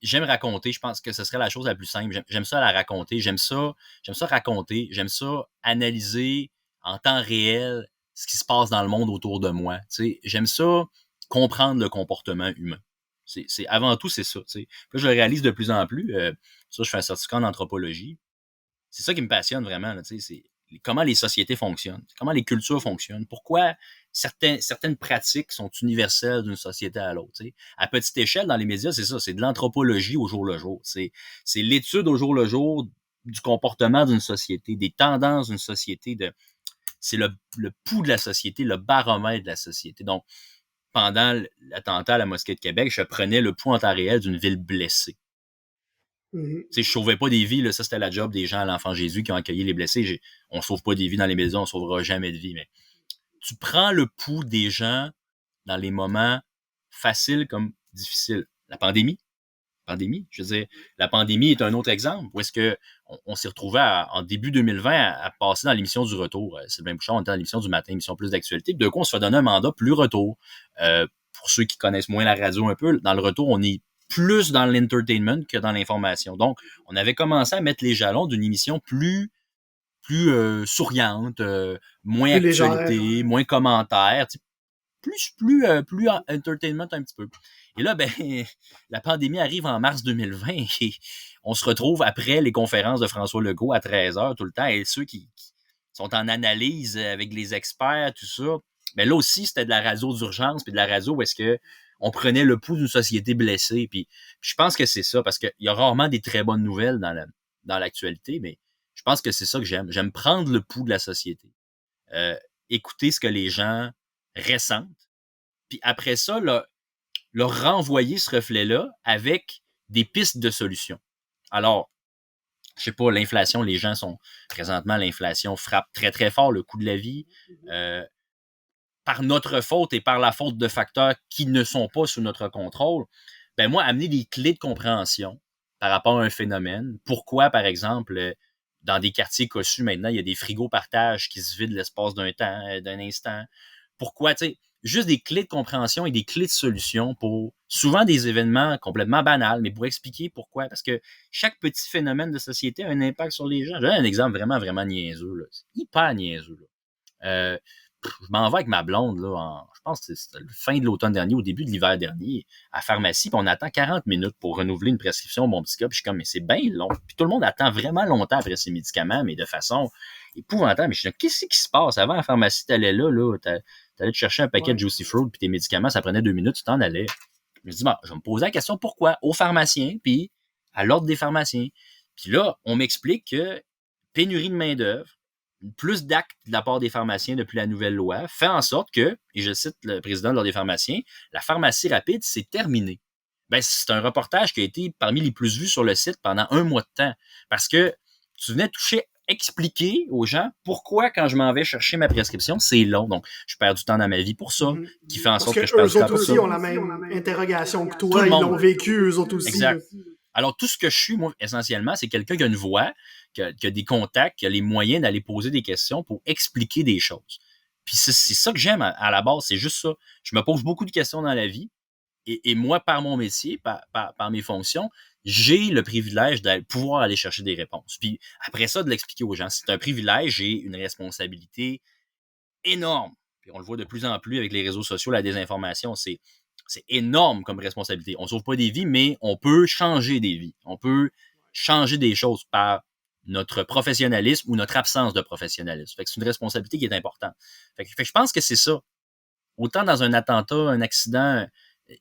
j'aime raconter. Je pense que ce serait la chose la plus simple. J'aime ça la raconter. J'aime ça raconter. J'aime ça analyser en temps réel ce qui se passe dans le monde autour de moi. J'aime ça comprendre le comportement humain. Avant tout, c'est ça. Là, je le réalise de plus en plus. Ça, je fais un certificat en anthropologie. C'est ça qui me passionne vraiment. Là, c'est comment les sociétés fonctionnent, comment les cultures fonctionnent, pourquoi certaines pratiques sont universelles d'une société à l'autre. À petite échelle, dans les médias, c'est ça, c'est de l'anthropologie au jour le jour. C'est l'étude au jour le jour du comportement d'une société, des tendances d'une société, c'est le pouls de la société, le baromètre de la société. Donc, pendant l'attentat à la mosquée de Québec, je prenais le pouls en temps réel d'une ville blessée. Mm-hmm. Je sauvais pas des vies, là, ça c'était la job des gens à l'Enfant Jésus qui ont accueilli les blessés. On sauve pas des vies dans les maisons, on sauvera jamais de vie, mais tu prends le pouls des gens dans les moments faciles comme difficiles. La pandémie, je veux dire, la pandémie est un autre exemple où est-ce que on s'est retrouvé en début 2020 à passer dans l'émission du retour. Sylvain Bouchard, on était dans l'émission du matin, émission plus d'actualité. Puis de coup, on se fait donner un mandat plus retour. Pour ceux qui connaissent moins la radio un peu, dans le retour, on est plus dans l'entertainment que dans l'information. Donc, on avait commencé à mettre les jalons d'une émission plus souriante, moins plus actualité, légère, moins commentaires, plus entertainment un petit peu. Et là, la pandémie arrive en mars 2020 et on se retrouve après les conférences de François Legault à 13h tout le temps, et ceux qui sont en analyse avec les experts, tout ça, là aussi, c'était de la radio d'urgence, puis de la radio où est-ce que on prenait le pouls d'une société blessée. Puis je pense que c'est ça, parce qu'il y a rarement des très bonnes nouvelles dans l'actualité, mais je pense que c'est ça que j'aime. J'aime prendre le pouls de la société. Écouter ce que les gens ressentent. Puis après ça, leur renvoyer ce reflet-là avec des pistes de solutions. Alors, je sais pas, l'inflation, les gens sont... Présentement, l'inflation frappe très, très fort le coût de la vie. Par notre faute et par la faute de facteurs qui ne sont pas sous notre contrôle. Moi, amener des clés de compréhension par rapport à un phénomène. Pourquoi, par exemple, dans des quartiers cossus maintenant, il y a des frigos partage qui se vident l'espace d'un instant. Pourquoi, tu sais, juste des clés de compréhension et des clés de solution pour souvent des événements complètement banals, mais pour expliquer pourquoi. Parce que chaque petit phénomène de société a un impact sur les gens. J'ai un exemple vraiment, vraiment niaiseux, là. C'est hyper niaiseux, là. Je m'en vais avec ma blonde, là, je pense que c'était la fin de l'automne dernier, au début de l'hiver dernier, à la pharmacie, puis on attend 40 minutes pour renouveler une prescription, mon petit gars, puis je suis comme, mais c'est bien long. Puis tout le monde attend vraiment longtemps après ces médicaments, mais de façon épouvantable. Mais je suis dis, qu'est-ce qui se passe? Avant, à la pharmacie, t'allais là, t'allais te chercher un paquet de Juicy Fruit, puis tes médicaments, ça prenait 2 minutes, tu t'en allais. Je me dis, je vais me poser la question, pourquoi? Aux pharmaciens, puis à l'ordre des pharmaciens. Puis là, on m'explique que pénurie de main-d'œuvre, plus d'actes de la part des pharmaciens depuis la nouvelle loi, fait en sorte que, et je cite le président de l'Ordre des pharmaciens, la pharmacie rapide, c'est terminé. C'est un reportage qui a été parmi les plus vus sur le site pendant 1 mois de temps. Parce que tu venais expliquer aux gens pourquoi, quand je m'en vais chercher ma prescription, c'est long. Donc, je perds du temps dans ma vie pour ça, qui fait en sorte que je perds du temps pour ça. Eux autres aussi ont la même interrogation que toi. Ils l'ont vécu, eux autres aussi. Exact. Alors, tout ce que je suis, moi, essentiellement, c'est quelqu'un qui a une voix, qui a des contacts, qui a les moyens d'aller poser des questions pour expliquer des choses. Puis c'est ça que j'aime à la base, c'est juste ça. Je me pose beaucoup de questions dans la vie. Et moi, par mon métier, par mes fonctions, j'ai le privilège de pouvoir aller chercher des réponses. Puis après ça, de l'expliquer aux gens. C'est un privilège et une responsabilité énorme Puis on le voit de plus en plus avec les réseaux sociaux, la désinformation, c'est énorme comme responsabilité. On ne sauve pas des vies, mais on peut changer des vies. On peut changer des choses par notre professionnalisme ou notre absence de professionnalisme. Fait que c'est une responsabilité qui est importante. Fait que je pense que c'est ça. Autant dans un attentat, un accident,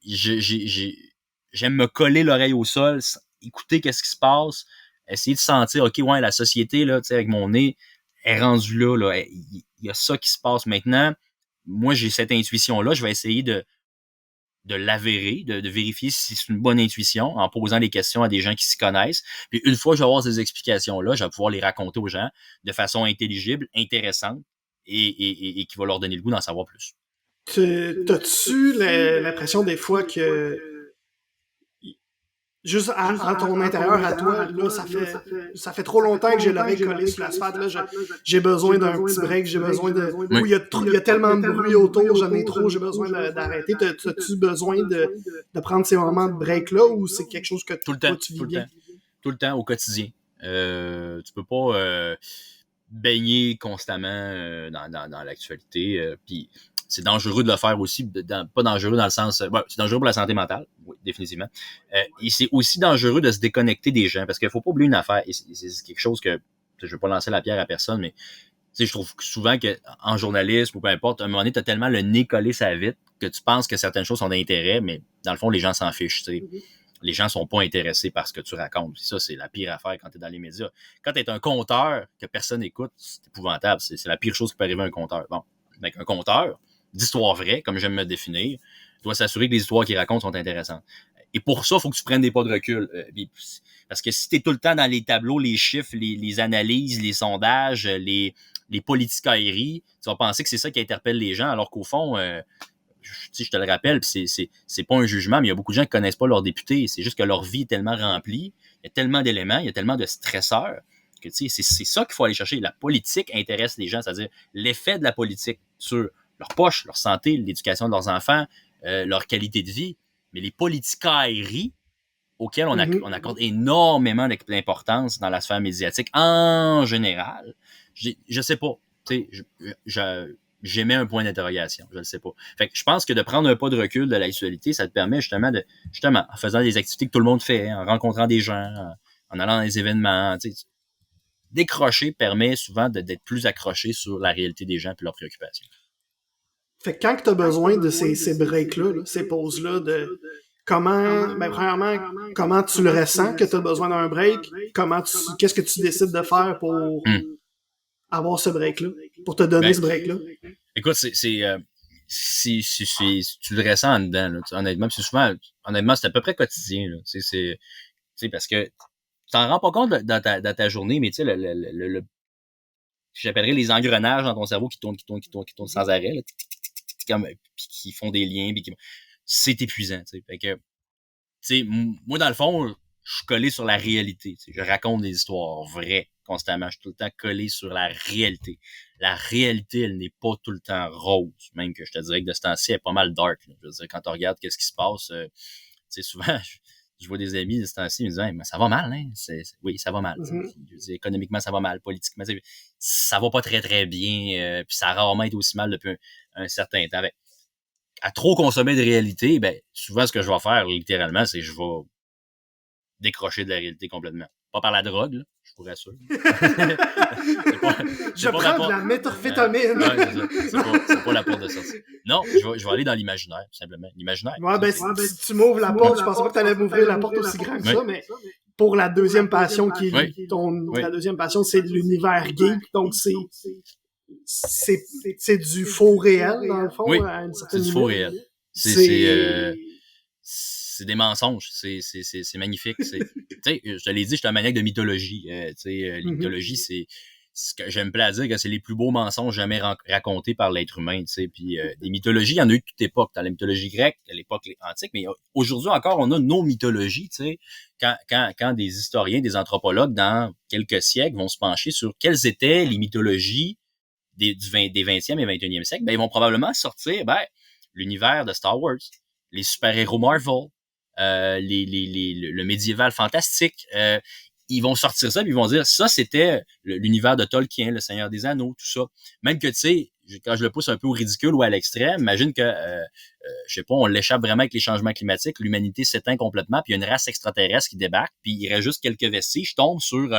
j'aime me coller l'oreille au sol, écouter qu'est-ce qui se passe, essayer de sentir, OK, ouais, la société, là, tu sais, avec mon nez, est rendue là. Il y a ça qui se passe maintenant. Moi, j'ai cette intuition-là. Je vais essayer de l'avérer, de vérifier si c'est une bonne intuition en posant des questions à des gens qui s'y connaissent. Puis une fois que je vais avoir ces explications-là, je vais pouvoir les raconter aux gens de façon intelligible, intéressante et qui va leur donner le goût d'en savoir plus. T'as-tu l'impression des fois que juste en ton intérieur à toi, là, ça fait trop longtemps que j'ai l'oreille collée sur l'asphalte, là, j'ai besoin d'un petit break, j'ai besoin de... Oui. Où il y a tellement de bruit autour, j'en ai trop, j'ai besoin d'arrêter. T'as-tu besoin de prendre ces moments de break-là, ou c'est quelque chose que tout le temps, tu vis bien? Tout le temps, au quotidien. Tu peux pas baigner constamment dans l'actualité, puis c'est dangereux de le faire aussi, pas dangereux dans le sens... c'est dangereux pour la santé mentale, oui, définitivement. Et c'est aussi dangereux de se déconnecter des gens, parce qu'il faut pas oublier une affaire, et c'est quelque chose que... Je veux pas lancer la pierre à personne, mais je trouve souvent qu'en journalisme ou peu importe, à un moment donné, tu as tellement le nez collé sur la vitre que tu penses que certaines choses sont d'intérêt, mais dans le fond, les gens s'en fichent, tu sais. Les gens sont pas intéressés par ce que tu racontes. Et ça, c'est la pire affaire quand tu es dans les médias. Quand tu es un conteur que personne n'écoute, c'est épouvantable. C'est la pire chose qui peut arriver à un conteur. Bon, avec un conteur d'histoires vraies, comme j'aime me définir, doit s'assurer que les histoires qu'il raconte sont intéressantes. Et pour ça, il faut que tu prennes des pas de recul. Parce que si tu es tout le temps dans les tableaux, les chiffres, les analyses, les sondages, les politicailleries, tu vas penser que c'est ça qui interpelle les gens, alors qu'au fond... je te le rappelle, c'est pas un jugement, mais il y a beaucoup de gens qui connaissent pas leurs députés. C'est juste que leur vie est tellement remplie, il y a tellement d'éléments, il y a tellement de stresseurs que c'est ça qu'il faut aller chercher. La politique intéresse les gens, c'est-à-dire l'effet de la politique sur leur poche, leur santé, l'éducation de leurs enfants, leur qualité de vie. Mais les politicailleries auxquelles on accorde énormément d'importance dans la sphère médiatique en général, je sais pas. J'émets un point d'interrogation, je ne sais pas. Fait que je pense que de prendre un pas de recul de l'actualité, ça te permet justement, en faisant des activités que tout le monde fait, en rencontrant des gens, en allant dans des événements, décrocher permet souvent d'être plus accroché sur la réalité des gens et leurs préoccupations. Fait que quand tu as besoin de ces breaks-là, ces pauses-là, premièrement, comment tu le ressens que tu as besoin d'un break? Qu'est-ce que tu décides de faire pour avoir ce break-là, pour te donner ce break-là? Écoute, tu le ressens en dedans, là, honnêtement, c'est souvent, c'est à peu près quotidien, là, parce que tu t'en rends pas compte dans ta journée, mais tu sais, j'appellerais les engrenages dans ton cerveau qui tournent sans arrêt, là, qui font des liens, c'est épuisant, tu sais. Fait que, tu sais, moi, dans le fond, je suis collé sur la réalité, tu sais, je raconte des histoires vraies constamment, je suis tout le temps collé sur la réalité. La réalité, elle n'est pas tout le temps rose, même que je te dirais que de ce temps-ci, elle est pas mal dark, là. Je veux dire, quand tu regardes qu'est-ce qui se passe, tu sais, souvent, je vois des amis de ce temps-ci, ils me disent hey, « mais ça va mal, hein? » Oui, ça va mal. Je veux dire, économiquement, ça va mal, politiquement, ça va pas très, très bien, puis ça a rarement été aussi mal depuis un certain temps. Ben, à trop consommer de réalité, ben, souvent, ce que je vais faire, littéralement, c'est que je vais décrocher de la réalité complètement. Pas par la drogue, là, je vous rassure. Je prends de la méthamphétamine. C'est pas la porte de sortie. Non, je vais aller dans l'imaginaire, tout simplement. L'imaginaire. Ouais, si tu m'ouvres la porte, je pensais pas que tu allais m'ouvrir la porte aussi grand que ça, mais pour la deuxième passion la deuxième passion, c'est l'univers geek, donc c'est du faux réel, dans le fond, à une certaine c'est du faux réel. C'est des mensonges, c'est magnifique. Tu sais, je te l'ai dit, je suis un maniaque de mythologie. Les mythologies, c'est ce que j'aime à dire que c'est les plus beaux mensonges jamais racontés par l'être humain. Puis des mythologies, il y en a eu de toute époque. Dans la mythologie grecque, à l'époque antique, mais aujourd'hui encore, on a nos mythologies. Quand des historiens, des anthropologues, dans quelques siècles, vont se pencher sur quelles étaient les mythologies des 20e et 21e siècle, ben, ils vont probablement sortir l'univers de Star Wars, les super-héros Marvel, le médiéval fantastique. Ils vont sortir ça, puis ils vont dire, ça, c'était l'univers de Tolkien, le Seigneur des Anneaux, tout ça. Même que, tu sais, quand je le pousse un peu au ridicule ou à l'extrême, imagine que, je sais pas, on l'échappe vraiment avec les changements climatiques, l'humanité s'éteint complètement, puis il y a une race extraterrestre qui débarque, puis il reste juste quelques vestiges. Je tombe sur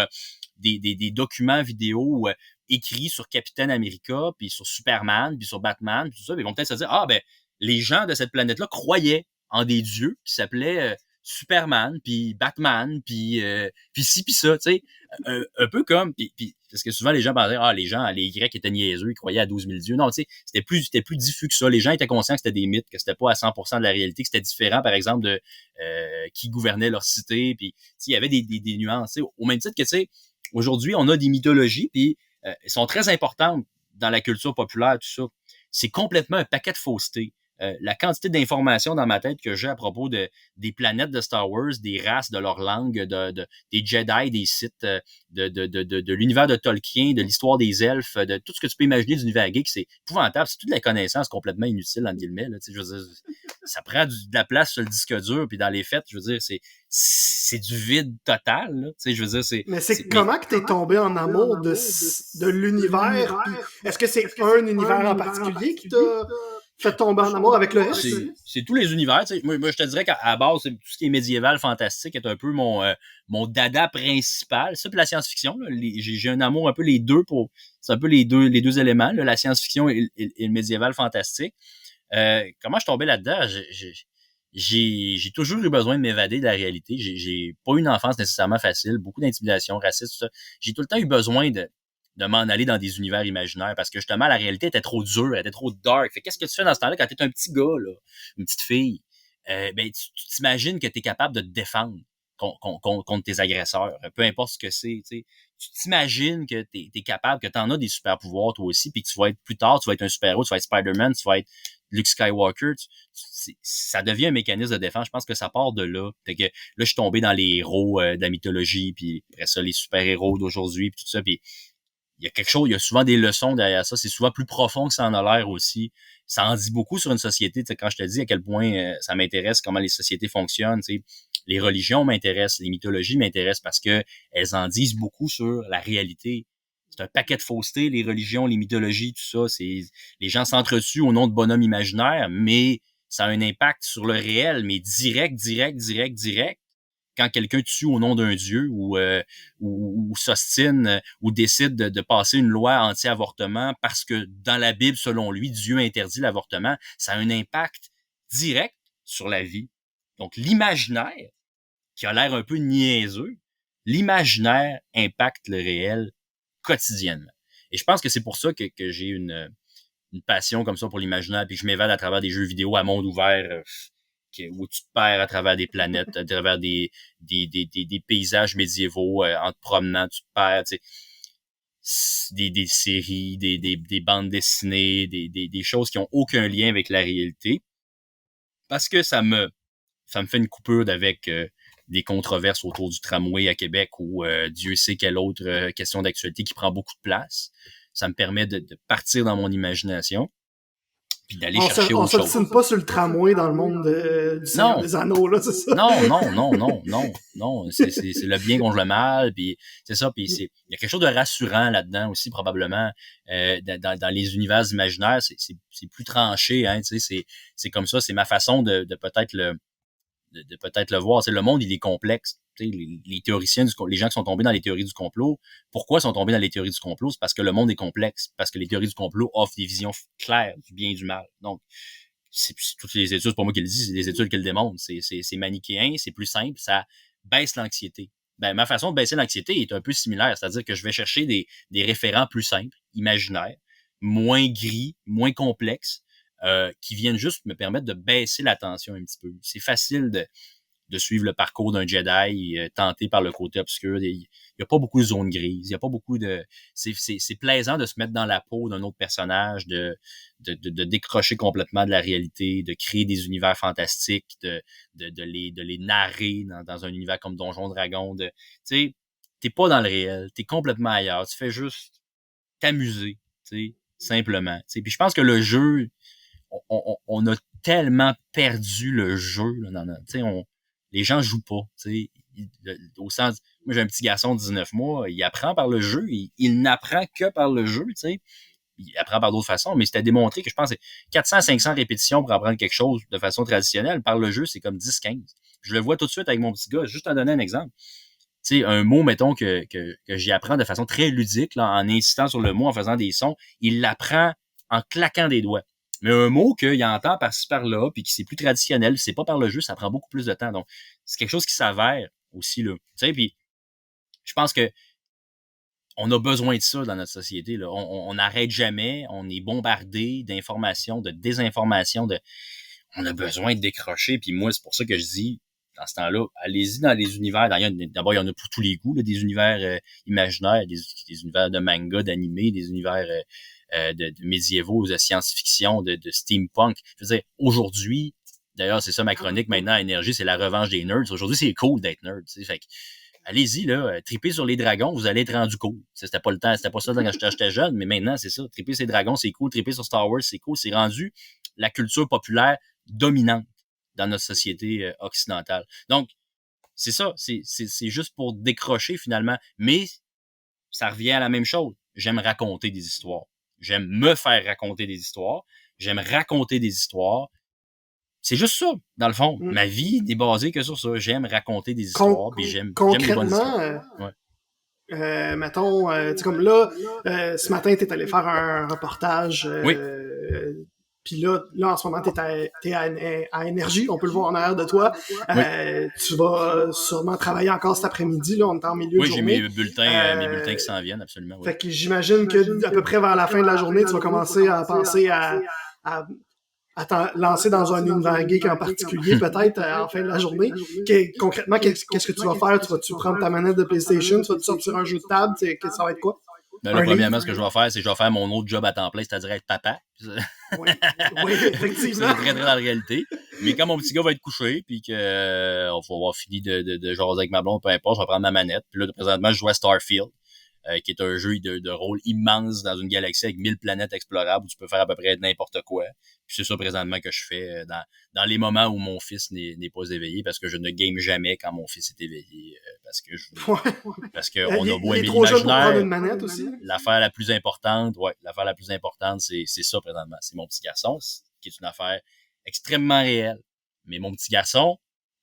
des documents vidéo écrits sur Capitaine America, puis sur Superman, puis sur Batman, puis tout ça. Puis ils vont peut-être se dire, ah ben, les gens de cette planète-là croyaient en des dieux qui s'appelaient Superman, puis Batman, puis ci, puis ça, tu sais. Un peu comme, puis parce que souvent les gens pensaient, les Grecs étaient niaiseux, ils croyaient à 12 000 dieux. Non, tu sais, c'était plus diffus que ça. Les gens étaient conscients que c'était des mythes, que c'était pas à 100% de la réalité, que c'était différent, par exemple, de qui gouvernait leur cité, puis il y avait des nuances. T'sais. Au même titre que, tu sais, aujourd'hui, on a des mythologies, puis elles sont très importantes dans la culture populaire, tout ça. C'est complètement un paquet de fausseté. La quantité d'informations dans ma tête que j'ai à propos des planètes de Star Wars, des races, de leur langue, des Jedi, des Sith, de l'univers de Tolkien, de l'histoire des elfes, de tout ce que tu peux imaginer de l'univers geek, c'est épouvantable. C'est toute la connaissance complètement inutile, en guillemets. Là, je veux dire, ça prend de la place sur le disque dur, puis dans les faits, je veux dire, c'est du vide total. Là, je veux dire, mais c'est comment que t'es tombé en amour de l'univers? Est-ce que c'est un univers en particulier qui t'a fait tomber en amour avec le reste? C'est tous les univers. Moi, je te dirais qu'à la base, tout ce qui est médiéval, fantastique est un peu mon dada principal. Ça, puis la science-fiction. Là, j'ai un amour un peu les deux pour. C'est un peu les deux éléments, là, la science-fiction et le médiéval fantastique. Comment je suis tombé là-dedans? J'ai toujours eu besoin de m'évader de la réalité. J'ai pas eu une enfance nécessairement facile, beaucoup d'intimidation, racisme, tout ça. J'ai tout le temps eu besoin de m'en aller dans des univers imaginaires parce que justement, la réalité était trop dure, elle était trop dark. Fait qu'est-ce que tu fais dans ce temps-là quand t'es un petit gars, là, une petite fille? Ben, tu t'imagines que t'es capable de te défendre contre tes agresseurs, peu importe ce que c'est, tu sais. Tu t'imagines que t'es capable, que t'en as des super pouvoirs toi aussi, puis que tu vas être plus tard, tu vas être un super-héros, tu vas être Spider-Man, tu vas être Luke Skywalker, ça devient un mécanisme de défense. Je pense que ça part de là. Fait que là, je suis tombé dans les héros de la mythologie, puis après ça, les super-héros d'aujourd'hui, puis tout ça, puis il y a quelque chose, il y a souvent des leçons derrière ça. C'est souvent plus profond que ça en a l'air aussi. Ça en dit beaucoup sur une société. Quand je te dis à quel point ça m'intéresse, comment les sociétés fonctionnent, les religions m'intéressent, les mythologies m'intéressent parce que elles en disent beaucoup sur la réalité. C'est un paquet de fausseté, les religions, les mythologies, tout ça. Les gens s'entretuent au nom de bonhommes imaginaires, mais ça a un impact sur le réel, mais direct. Quand quelqu'un tue au nom d'un dieu ou s'ostine ou décide de passer une loi anti-avortement parce que dans la Bible, selon lui, Dieu interdit l'avortement, ça a un impact direct sur la vie. Donc, l'imaginaire, qui a l'air un peu niaiseux, l'imaginaire impacte le réel quotidiennement. Et je pense que c'est pour ça que j'ai une passion comme ça pour l'imaginaire, puis que je m'évade à travers des jeux vidéo à monde ouvert, où tu te perds à travers des planètes, à travers des paysages médiévaux, en te promenant, tu te perds, tu sais, des séries, des bandes dessinées, des choses qui ont aucun lien avec la réalité, parce que ça me fait une coupure avec des controverses autour du tramway à Québec ou Dieu sait quelle autre question d'actualité qui prend beaucoup de place. Ça me permet de partir dans mon imagination puis d'aller chercher autre chose. On s'obstine pas sur le tramway dans le monde du Seigneur des Anneaux, là, c'est ça? Non. C'est le bien contre le mal, puis c'est ça, puis il y a quelque chose de rassurant là-dedans aussi, probablement, dans les univers imaginaires, c'est plus tranché, hein, tu sais, c'est comme ça, c'est ma façon de peut-être le voir. C'est le monde, il est complexe. Les théoriciens, les gens qui sont tombés dans les théories du complot, pourquoi ils sont tombés dans les théories du complot? C'est parce que le monde est complexe, parce que les théories du complot offrent des visions claires du bien et du mal. Donc, c'est toutes les études, c'est pas moi qui le dis, c'est des études qui le démontrent. C'est manichéen, c'est plus simple, ça baisse l'anxiété. Ben, ma façon de baisser l'anxiété est un peu similaire, c'est-à-dire que je vais chercher des référents plus simples, imaginaires, moins gris, moins complexes, qui viennent juste me permettre de baisser la tension un petit peu. C'est facile de suivre le parcours d'un Jedi tenté par le côté obscur. Il y a pas beaucoup de zones grises. Il y a pas beaucoup de... C'est plaisant de se mettre dans la peau d'un autre personnage, de décrocher complètement de la réalité, de créer des univers fantastiques, de les narrer dans un univers comme Donjon Dragon. Tu sais, t'es pas dans le réel, t'es complètement ailleurs. Tu fais juste t'amuser, tu sais, simplement. Tu sais. Puis je pense que le jeu, on a tellement perdu le jeu. Là, les gens jouent pas. Au sens, moi j'ai un petit garçon de 19 mois, il apprend par le jeu, il n'apprend que par le jeu. T'sais. il apprend par d'autres façons, mais c'était démontré que je pense que 400-500 répétitions pour apprendre quelque chose de façon traditionnelle. Par le jeu, c'est comme 10-15. Je le vois tout de suite avec mon petit gars. Juste en donner un exemple. Tu sais, un mot, mettons, que j'y apprends de façon très ludique, là, en insistant sur le mot, en faisant des sons, il l'apprend en claquant des doigts. Mais un mot qu'il entend par-ci par-là, puis qui c'est plus traditionnel, c'est pas par le jeu, ça prend beaucoup plus de temps. Donc, c'est quelque chose qui s'avère aussi, là. Tu sais, puis je pense que on a besoin de ça dans notre société, là. On n'arrête jamais, on est bombardé d'informations, de désinformations, on a besoin de décrocher, puis moi, c'est pour ça que je dis, dans ce temps-là, allez-y dans les univers. D'abord, il y en a pour tous les goûts, là, des univers imaginaires, des univers de manga, d'animé, des univers de médiévaux, de science-fiction, de steampunk. Je veux dire, aujourd'hui, d'ailleurs, c'est ça ma chronique maintenant à Énergie, c'est la revanche des nerds. Aujourd'hui, c'est cool d'être nerd. Fait que, allez-y, là, tripez sur les dragons, vous allez être rendu cool. C'était pas le temps, c'était pas ça quand j'étais jeune, mais maintenant, c'est ça. Tripper sur les dragons, c'est cool. Tripper sur Star Wars, c'est cool. C'est rendu la culture populaire dominante dans notre société occidentale. Donc, c'est ça, c'est juste pour décrocher finalement, mais ça revient à la même chose. J'aime raconter des histoires. J'aime me faire raconter des histoires. J'aime raconter des histoires. C'est juste ça, dans le fond. Ma vie n'est basée que sur ça. J'aime raconter des histoires, puis j'aime les bonnes histoires. Mettons, tu sais, comme là, ce matin, t'es allé faire un reportage. Oui. Puis là, en ce moment, t'es à Énergie, on peut le voir en arrière de toi. Tu vas sûrement travailler encore cet après-midi, là, on est en milieu de journée. Oui, j'ai mes bulletins qui s'en viennent, absolument. Oui. Fait que j'imagine que à peu près vers la fin de la journée, tu vas commencer à penser à t'en lancer dans un univers geek en particulier, peut-être, en fin de la journée. Concrètement, qu'est-ce que tu vas faire? Tu vas-tu prendre ta manette de PlayStation? Tu vas-tu sortir un jeu de table? Ça va être quoi? Ben là, premièrement, ce que je vais faire, c'est que je vais faire mon autre job à temps plein, c'est-à-dire être papa. Oui, effectivement. C'est très, très dans la réalité. Mais quand mon petit gars va être couché, puis qu'on va avoir fini de jaser avec ma blonde, peu importe, je vais prendre ma manette. Puis là, présentement, je joue à Starfield, qui est un jeu de rôle immense dans une galaxie avec 1000 planètes explorables où tu peux faire à peu près n'importe quoi. Puis c'est ça présentement que je fais dans les moments où mon fils n'est pas éveillé, parce que je ne game jamais quand mon fils est éveillé, parce que on a beau aimer l'imaginaire. L'affaire la plus importante, c'est ça présentement. C'est mon petit garçon, qui est une affaire extrêmement réelle. Mais mon petit garçon,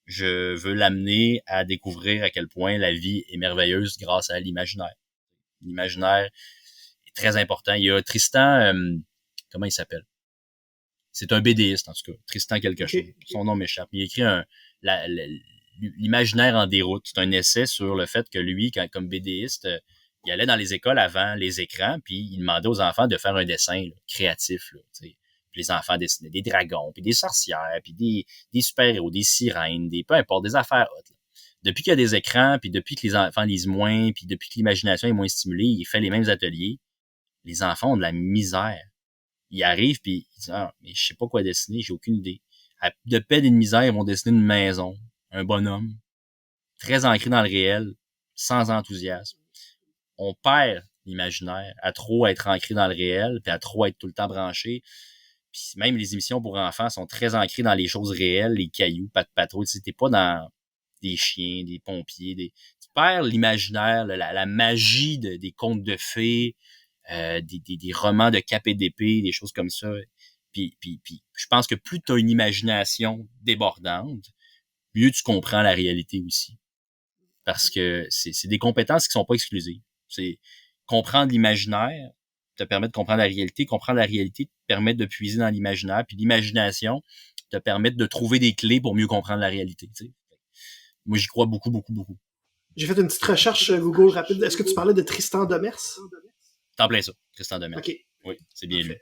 je veux l'amener à découvrir à quel point la vie est merveilleuse grâce à l'imaginaire. L'imaginaire est très important. Il y a Tristan, comment il s'appelle? C'est un BDiste, en tout cas. Tristan quelque chose. Son nom m'échappe. Il a écrit l'imaginaire en déroute. C'est un essai sur le fait que lui, comme BDiste, il allait dans les écoles avant les écrans, puis il demandait aux enfants de faire un dessin là, créatif. Là, puis les enfants dessinaient des dragons, puis des sorcières, puis des super-héros, des sirènes, peu importe, des affaires hautes. Depuis qu'il y a des écrans, puis depuis que les enfants lisent moins, puis depuis que l'imagination est moins stimulée, il fait les mêmes ateliers. Les enfants ont de la misère. Ils arrivent, puis ils disent « Ah, mais je sais pas quoi dessiner, j'ai aucune idée. » De peine et de misère, ils vont dessiner une maison, un bonhomme, très ancré dans le réel, sans enthousiasme. On perd l'imaginaire à trop être ancré dans le réel, puis à trop être tout le temps branché. Puis même les émissions pour enfants sont très ancrées dans les choses réelles, les cailloux, pas de patrouille. Tu sais, t'es pas dans des chiens, des pompiers. Tu perds l'imaginaire, la magie des contes de fées, des romans de cap et d'épée, des choses comme ça. Puis je pense que plus tu as une imagination débordante, mieux tu comprends la réalité aussi. Parce que c'est des compétences qui sont pas exclusives. C'est comprendre l'imaginaire te permet de comprendre la réalité. Comprendre la réalité te permet de puiser dans l'imaginaire. Puis l'imagination te permet de trouver des clés pour mieux comprendre la réalité. Tu sais. Moi, j'y crois beaucoup, beaucoup, beaucoup. J'ai fait une petite recherche Google rapide. Est-ce que tu parlais de Tristan Demers? T'en plein ça, Tristan Demers. OK. Oui, c'est bien lui.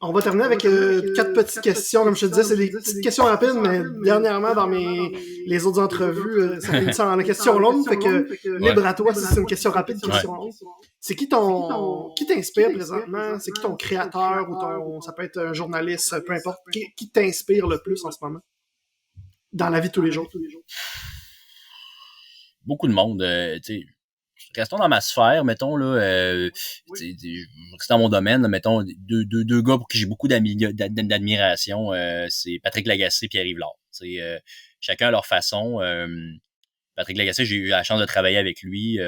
On va terminer avec 4 petites questions. Comme je te disais, c'est des petites questions rapides, mais dernièrement, dans les autres entrevues, ça finit en question longue. Fait que libre à toi si c'est une question rapide, question longue. C'est qui t'inspire présentement? C'est qui ton créateur ou ça peut être un journaliste, peu importe. Qui t'inspire le plus en ce moment? Dans la vie de tous les jours. Beaucoup de monde, tu sais. Restons dans ma sphère, mettons, là, restons dans mon domaine, là, mettons, deux gars pour qui j'ai beaucoup d'admiration, c'est Patrick Lagacé et Pierre-Yves Lard. Chacun à leur façon. Patrick Lagacé, j'ai eu la chance de travailler avec lui.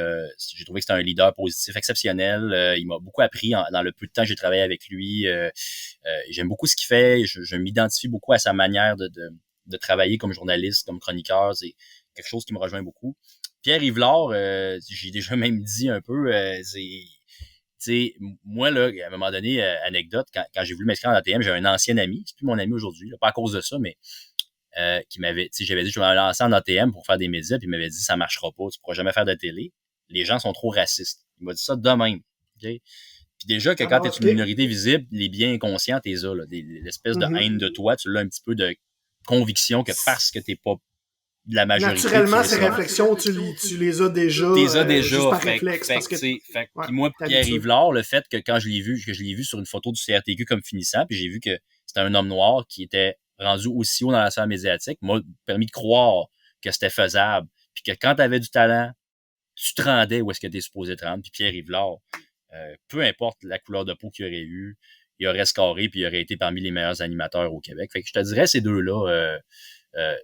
J'ai trouvé que c'était un leader positif exceptionnel. Il m'a beaucoup appris dans le peu de temps que j'ai travaillé avec lui. J'aime beaucoup ce qu'il fait. Je m'identifie beaucoup à sa manière de travailler comme journaliste, comme chroniqueur. C'est quelque chose qui me rejoint beaucoup. Pierre Yvelard, j'ai déjà même dit un peu, moi, là, à un moment donné, anecdote, quand j'ai voulu m'inscrire en ATM, j'ai un ancien ami, c'est plus mon ami aujourd'hui, là, pas à cause de ça, mais qui m'avait, j'avais dit, je vais me lancer en ATM pour faire des médias, puis il m'avait dit, ça marchera pas, tu pourras jamais faire de télé. Les gens sont trop racistes. Il m'a dit ça de même. Okay? Puis déjà que quand t'es une minorité visible, les biens inconscients, t'es là, l'espèce de haine de toi, tu l'as un petit peu de conviction que parce que t'es pas de la majorité. Naturellement, ces réflexions, tu les as déjà. Juste par réflexe. Puis moi, Pierre Yvelard, le fait que quand je l'ai vu sur une photo du CRTQ comme finissant, puis j'ai vu que c'était un homme noir qui était rendu aussi haut dans la sphère médiatique, m'a permis de croire que c'était faisable. Puis que quand t'avais du talent, tu te rendais où est-ce que t'es supposé te rendre. Puis Pierre Yvelard, peu importe la couleur de peau qu'il aurait eu, il aurait scoré puis il aurait été parmi les meilleurs animateurs au Québec. Fait que je te dirais, ces deux-là,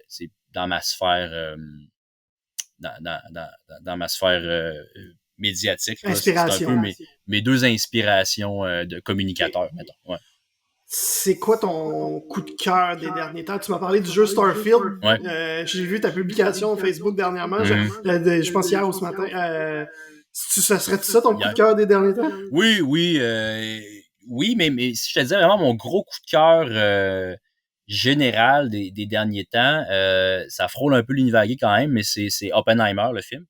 c'est dans ma sphère dans ma sphère médiatique. Là, c'est un peu mes deux inspirations de communicateurs, mettons. Ouais. C'est quoi ton coup de cœur des derniers temps? Tu m'as parlé du jeu Starfield. Ouais. J'ai vu ta publication Facebook dernièrement. Je pense hier ou ce matin. Ça serait ça ton coup de cœur des derniers temps? Oui, mais si je te disais vraiment mon gros coup de cœur général des derniers temps, ça frôle un peu l'univers gay quand même, mais c'est Oppenheimer, le film.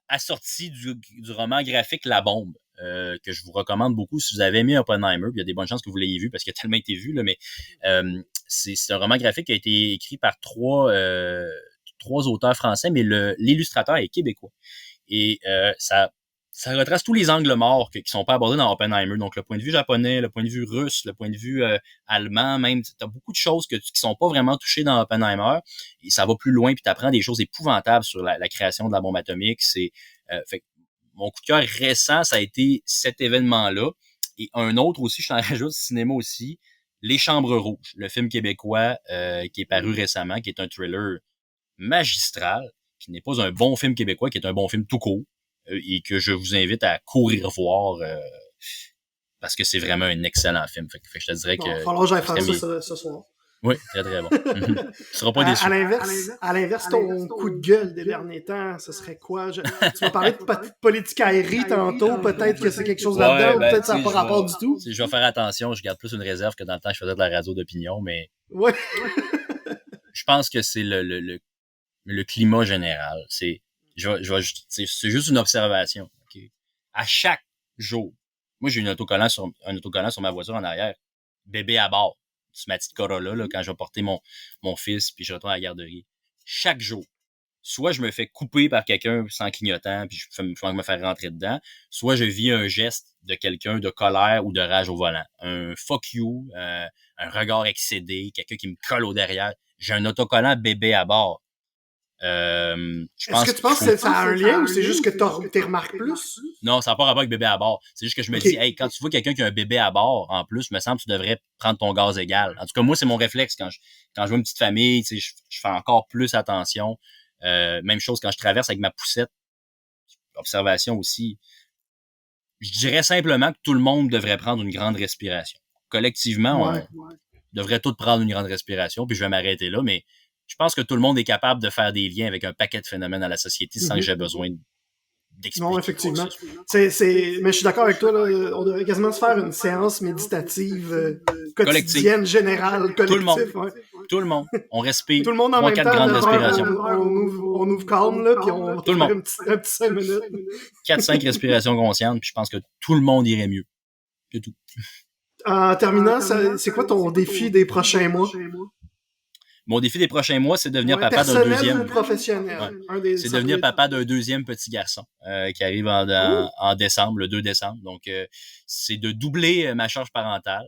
Assorti du roman graphique La Bombe. Que je vous recommande beaucoup si vous avez aimé Oppenheimer, puis il y a des bonnes chances que vous l'ayez vu parce qu'il a tellement été vu, là, mais c'est un roman graphique qui a été écrit par trois auteurs français, mais l'illustrateur est québécois. Et ça retrace tous les angles morts qui sont pas abordés dans Oppenheimer. Donc, le point de vue japonais, le point de vue russe, le point de vue allemand, même. T'as beaucoup de choses qui sont pas vraiment touchées dans Oppenheimer. Et ça va plus loin, puis t'apprends des choses épouvantables sur la création de la bombe atomique. Fait mon coup de cœur récent, ça a été cet événement-là. Et un autre aussi, je t'en rajoute, cinéma aussi, Les Chambres Rouges, le film québécois qui est paru récemment, qui est un thriller magistral, qui n'est pas un bon film québécois, qui est un bon film tout court, et que je vous invite à courir voir parce que c'est vraiment un excellent film. Fait que je te dirais que... Il va falloir que j'aille faire ça ce soir. Oui, très très bon. Tu seras pas déçu. À l'inverse, ton coup de gueule des derniers temps, ce serait quoi? Tu m'as parlé de politique aérienne tantôt, peut-être que c'est quelque chose là-dedans, ou peut-être ça n'a pas rapport du tout. Je vais faire attention, je garde plus une réserve que dans le temps que je faisais de la radio d'opinion, mais ouais. Je pense que c'est le climat général. C'est juste une observation. Okay? À chaque jour, moi j'ai un autocollant sur ma voiture en arrière, bébé à bord. C'est ma petite Corolla, là, quand je vais porter mon fils puis je retourne à la garderie. Chaque jour, soit je me fais couper par quelqu'un sans clignotant puis je me faire rentrer dedans, soit je vis un geste de quelqu'un de colère ou de rage au volant. Un fuck you, un regard excédé, quelqu'un qui me colle au derrière. J'ai un autocollant bébé à bord. Est-ce que tu penses que ça a un lien ou c'est juste que t'es remarques plus? Non, ça n'a pas rapport avec bébé à bord. C'est juste que je me dis, hey, quand tu vois quelqu'un qui a un bébé à bord, en plus, me semble que tu devrais prendre ton gaz égal. En tout cas, moi, c'est mon réflexe quand je vois une petite famille, tu sais, je fais encore plus attention. Même chose quand je traverse avec ma poussette. Observation aussi. Je dirais simplement que tout le monde devrait prendre une grande respiration. Collectivement, on devrait tous prendre une grande respiration, puis je vais m'arrêter là, mais je pense que tout le monde est capable de faire des liens avec un paquet de phénomènes dans la société sans que j'ai besoin d'expliquer. Non, effectivement. Mais je suis d'accord avec toi, là, on devrait quasiment se faire une séance méditative quotidienne, générale, collective. Tout le monde. On respire. Tout le monde en même temps. 3-4 grandes respirations. On ouvre calme, là, puis on va faire un petit 5 minutes. 4-5 respirations conscientes, puis je pense que tout le monde irait mieux. C'est tout. En terminant, c'est quoi ton défi des prochains mois? Mon défi des prochains mois, c'est de devenir papa d'un deuxième. Professionnel. Ouais. C'est de devenir papa d'un deuxième petit garçon qui arrive en décembre, le 2 décembre. Donc, c'est de doubler ma charge parentale.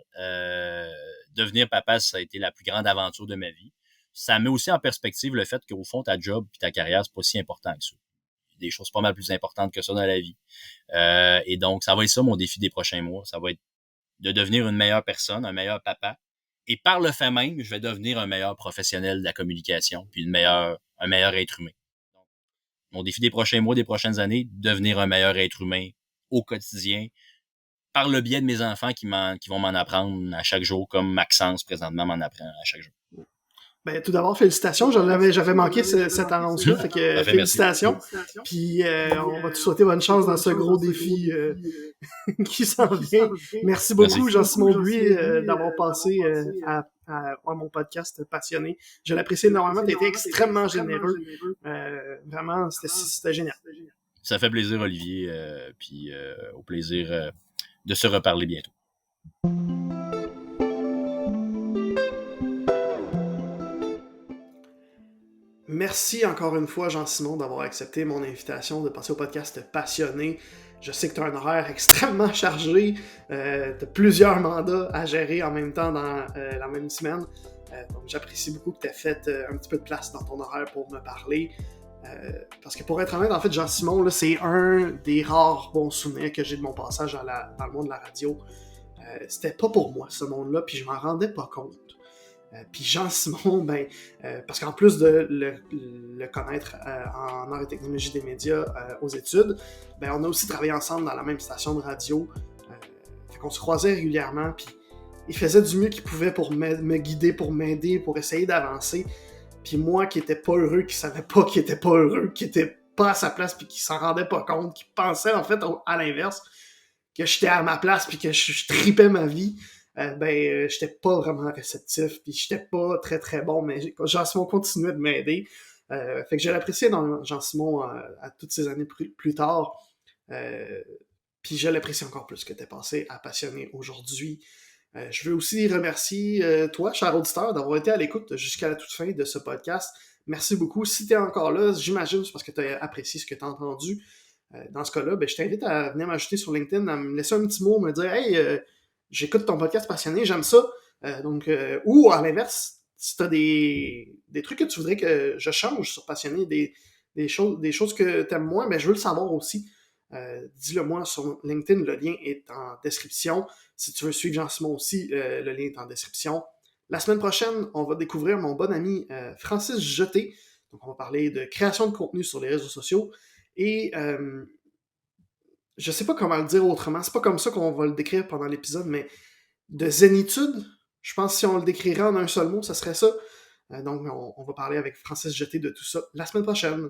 Devenir papa, ça a été la plus grande aventure de ma vie. Ça met aussi en perspective le fait qu'au fond, ta job et ta carrière, c'est pas si important que ça. Il y a des choses pas mal plus importantes que ça dans la vie. Et donc, ça va être ça mon défi des prochains mois. Ça va être de devenir une meilleure personne, un meilleur papa. Et par le fait même, je vais devenir un meilleur professionnel de la communication, puis un meilleur être humain. Donc, mon défi des prochains mois, des prochaines années, devenir un meilleur être humain au quotidien, par le biais de mes enfants qui vont m'en apprendre à chaque jour, comme Maxence présentement m'en apprend à chaque jour. Ben, tout d'abord, félicitations. J'avais manqué cette annonce-là, fait que félicitations. Puis on va te souhaiter bonne chance dans ce gros défi qui s'en vient. Merci beaucoup, Jean-Simon Buis, d'avoir passé à mon podcast passionné. Je l'apprécie énormément. Tu as été extrêmement généreux. Vraiment, c'était génial. Ça fait plaisir, Olivier. Puis au plaisir de se reparler bientôt. Merci encore une fois, Jean-Simon, d'avoir accepté mon invitation de passer au podcast Passionné. Je sais que tu as un horaire extrêmement chargé, tu as plusieurs mandats à gérer en même temps dans la même semaine. Donc j'apprécie beaucoup que tu aies fait un petit peu de place dans ton horaire pour me parler. Parce que pour être honnête, en fait, Jean-Simon, là, c'est un des rares bons souvenirs que j'ai de mon passage dans le monde de la radio. C'était pas pour moi, ce monde-là, puis je m'en rendais pas compte. Puis Jean-Simon, parce qu'en plus de le connaître en arts et technologie des médias aux études, on a aussi travaillé ensemble dans la même station de radio. Fait qu'on se croisait régulièrement, puis il faisait du mieux qu'il pouvait pour me guider, pour m'aider, pour essayer d'avancer. Puis moi qui était pas heureux, qui savais pas qu'il était pas heureux, qui était pas à sa place, puis qui s'en rendait pas compte, qui pensait en fait à l'inverse, que j'étais à ma place, puis que je tripais ma vie. J'étais pas vraiment réceptif, puis j'étais pas très très bon, mais Jean-Simon continuait de m'aider. Fait que je l'appréciais dans Jean-Simon à toutes ces années plus tard. Puis je l'apprécie encore plus que t'es passé à Passionné aujourd'hui. Je veux aussi remercier toi, cher auditeur, d'avoir été à l'écoute jusqu'à la toute fin de ce podcast. Merci beaucoup. Si t'es encore là, j'imagine c'est parce que t'as apprécié ce que t'as entendu. Dans ce cas-là, je t'invite à venir m'ajouter sur LinkedIn, à me laisser un petit mot, me dire « Hey, j'écoute ton podcast Passionné, j'aime ça. » Ou à l'inverse, si tu as des trucs que tu voudrais que je change sur Passionné, des choses que tu aimes moins, je veux le savoir aussi. Dis-le moi sur LinkedIn, le lien est en description. Si tu veux suivre Jean-Simon aussi, le lien est en description. La semaine prochaine, on va découvrir mon bon ami Francis Jeté. Donc, on va parler de création de contenu sur les réseaux sociaux. Et je sais pas comment le dire autrement, c'est pas comme ça qu'on va le décrire pendant l'épisode, mais de zénitude, je pense que si on le décrirait en un seul mot, ça serait ça. Donc, on va parler avec Francis Jeté de tout ça la semaine prochaine.